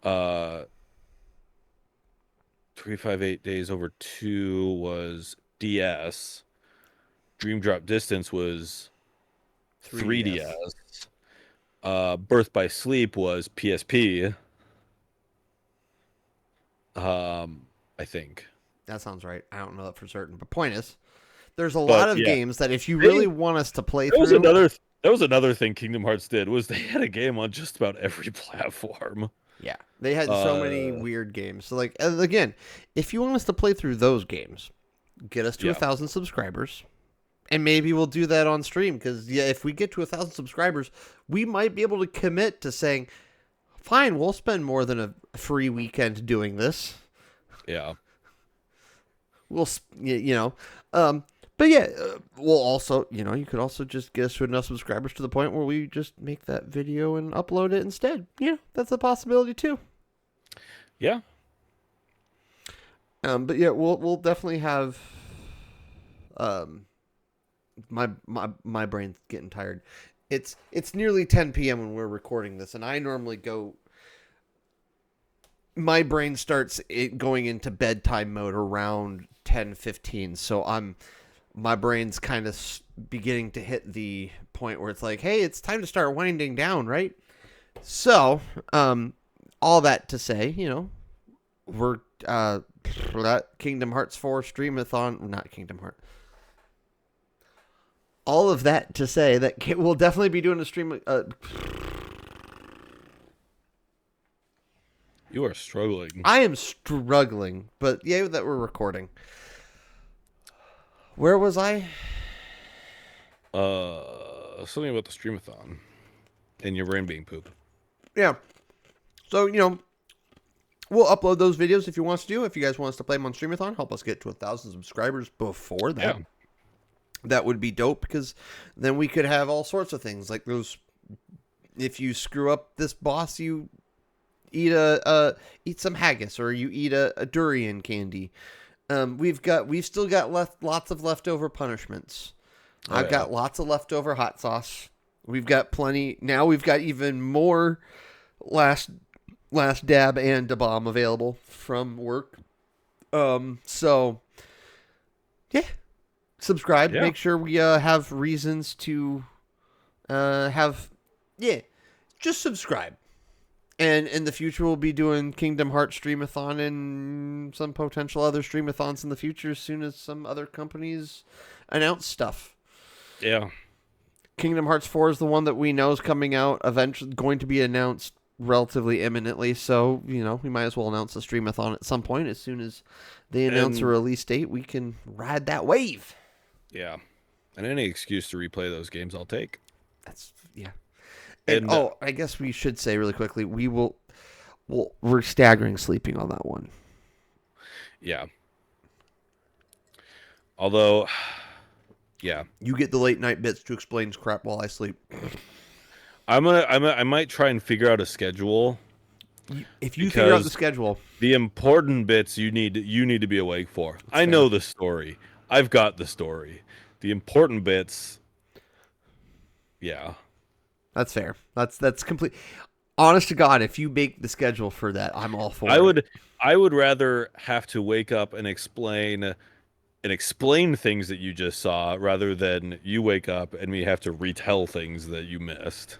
[SPEAKER 2] 358 Days Over 2 was DS. Dream Drop Distance was 3DS. Birth by Sleep was PSP. I think.
[SPEAKER 1] That sounds right. I don't know that for certain. But point is, there's a lot of games that if you really want us to play through.
[SPEAKER 2] That was another thing Kingdom Hearts did, was they had a game on just about every platform.
[SPEAKER 1] Yeah, they had so many weird games. So, like, again, if you want us to play through those games, get us to 1,000 subscribers, and maybe we'll do that on stream. Because if we get to 1,000 subscribers, we might be able to commit to saying, "Fine, we'll spend more than a free weekend doing this."
[SPEAKER 2] Yeah,
[SPEAKER 1] we'll But yeah, we'll also, you could also just get us to enough subscribers to the point where we just make that video and upload it instead. Yeah, that's a possibility too.
[SPEAKER 2] Yeah.
[SPEAKER 1] But yeah, we'll definitely have. My brain's getting tired. It's nearly 10 p.m. when we're recording this, and I normally go. My brain starts going into bedtime mode around 10:15, so my brain's kind of beginning to hit the point where it's like, hey, it's time to start winding down, right? So, all that to say, we're that Kingdom Hearts 4 Streamathon, not Kingdom Hearts. All of that to say that we'll definitely be doing a stream.
[SPEAKER 2] You are struggling.
[SPEAKER 1] I am struggling, but yeah, that we're recording. Where was I?
[SPEAKER 2] Something about the Streamathon and your brain being poop.
[SPEAKER 1] Yeah. So, we'll upload those videos if you want us to do. If you guys want us to play them on Streamathon, help us get to 1,000 subscribers before that. Yeah. That would be dope, because then we could have all sorts of things like those. If you screw up this boss, you eat some haggis, or you eat a durian candy. We've still got lots of leftover punishments. I've got lots of leftover hot sauce. We've got plenty. Now we've got even more last dab and da bomb available from work. So yeah, subscribe. Yeah. Make sure we have reasons to just subscribe. And in the future, we'll be doing Kingdom Hearts Streamathon and some potential other Streamathons in the future as soon as some other companies announce stuff.
[SPEAKER 2] Yeah.
[SPEAKER 1] Kingdom Hearts 4 is the one that we know is coming out, eventually going to be announced relatively imminently. So, we might as well announce the Streamathon at some point. As soon as they announce a release date, we can ride that wave.
[SPEAKER 2] Yeah. And any excuse to replay those games, I'll take.
[SPEAKER 1] Yeah. And I guess we should say really quickly, we're staggering sleeping on that one.
[SPEAKER 2] Yeah. Although, yeah,
[SPEAKER 1] you get the late night bits to explain crap while I sleep.
[SPEAKER 2] I might try and figure out a schedule
[SPEAKER 1] If you figure out the
[SPEAKER 2] because
[SPEAKER 1] schedule,
[SPEAKER 2] the important bits you need to be awake for. I
[SPEAKER 1] fair.
[SPEAKER 2] know the story. I've got the story. The important bits, yeah.
[SPEAKER 1] That's fair. That's complete. Honest to God, if you make the schedule for that, I'm all for
[SPEAKER 2] I
[SPEAKER 1] it.
[SPEAKER 2] would rather have to wake up and explain things that you just saw rather than you wake up and we have to retell things that you missed.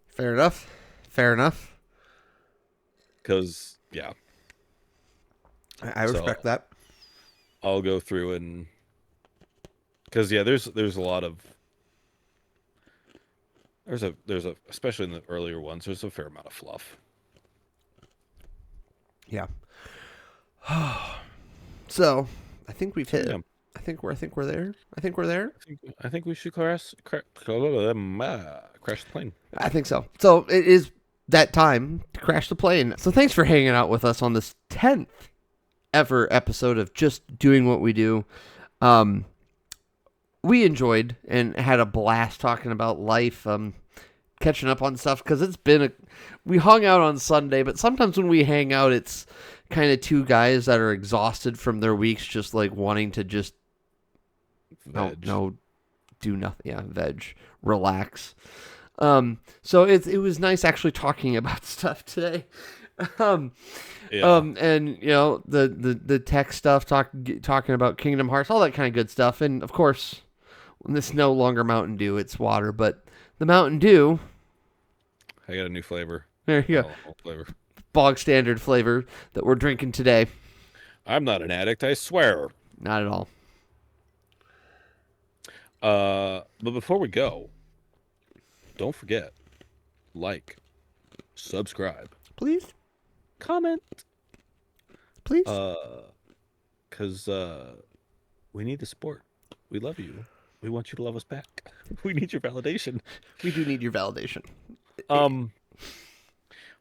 [SPEAKER 1] Fair enough. Fair enough.
[SPEAKER 2] Because yeah,
[SPEAKER 1] I respect that.
[SPEAKER 2] I'll go through and because yeah, there's a lot of there's a especially in the earlier ones, there's a fair amount of fluff.
[SPEAKER 1] Yeah. So, I think we've hit.
[SPEAKER 2] Yeah.
[SPEAKER 1] I think we're there. I think we're there.
[SPEAKER 2] I think we should crash the plane.
[SPEAKER 1] I think so. So it is that time to crash the plane. So thanks for hanging out with us on this 10th ever episode of Just Doing What We Do. We enjoyed and had a blast talking about life, catching up on stuff because it's been we hung out on Sunday, but sometimes when we hang out, it's kind of two guys that are exhausted from their weeks, just like wanting to just do nothing. Yeah, veg, relax. So it was nice actually talking about stuff today. And you know the tech stuff, talking about Kingdom Hearts, all that kind of good stuff, and of course, it's no longer Mountain Dew, it's water, but the Mountain Dew.
[SPEAKER 2] I got a new flavor.
[SPEAKER 1] There you go.
[SPEAKER 2] Flavor.
[SPEAKER 1] Bog standard flavor that we're drinking today.
[SPEAKER 2] I'm not an addict, I swear.
[SPEAKER 1] Not at all.
[SPEAKER 2] But before we go, don't forget, like, subscribe,
[SPEAKER 1] Please,
[SPEAKER 2] comment,
[SPEAKER 1] please.
[SPEAKER 2] Because we need the support. We love you. We want you to love us back. We need your validation.
[SPEAKER 1] We do need your validation.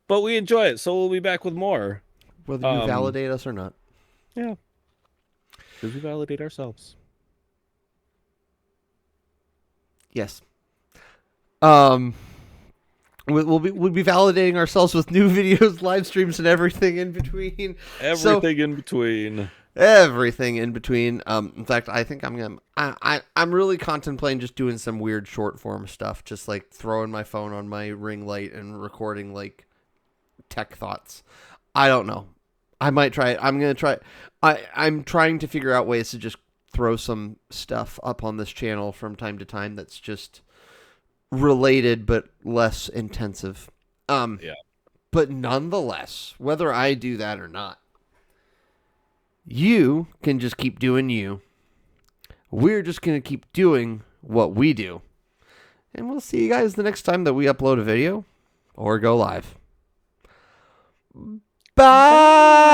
[SPEAKER 2] But we enjoy it, so we'll be back with more.
[SPEAKER 1] Whether you validate us or not.
[SPEAKER 2] Yeah. Because we validate ourselves.
[SPEAKER 1] Yes. We'll be validating ourselves with new videos, live streams, and everything in between.
[SPEAKER 2] Everything in between.
[SPEAKER 1] Everything in between. In fact, I think I'm really contemplating just doing some weird short form stuff, just like throwing my phone on my ring light and recording like tech thoughts. I don't know. I might try it. I'm gonna try. I'm trying to figure out ways to just throw some stuff up on this channel from time to time that's just related but less intensive.
[SPEAKER 2] Yeah.
[SPEAKER 1] But nonetheless, whether I do that or not, you can just keep doing you. We're just going to keep doing what we do. And we'll see you guys the next time that we upload a video or go live. Bye.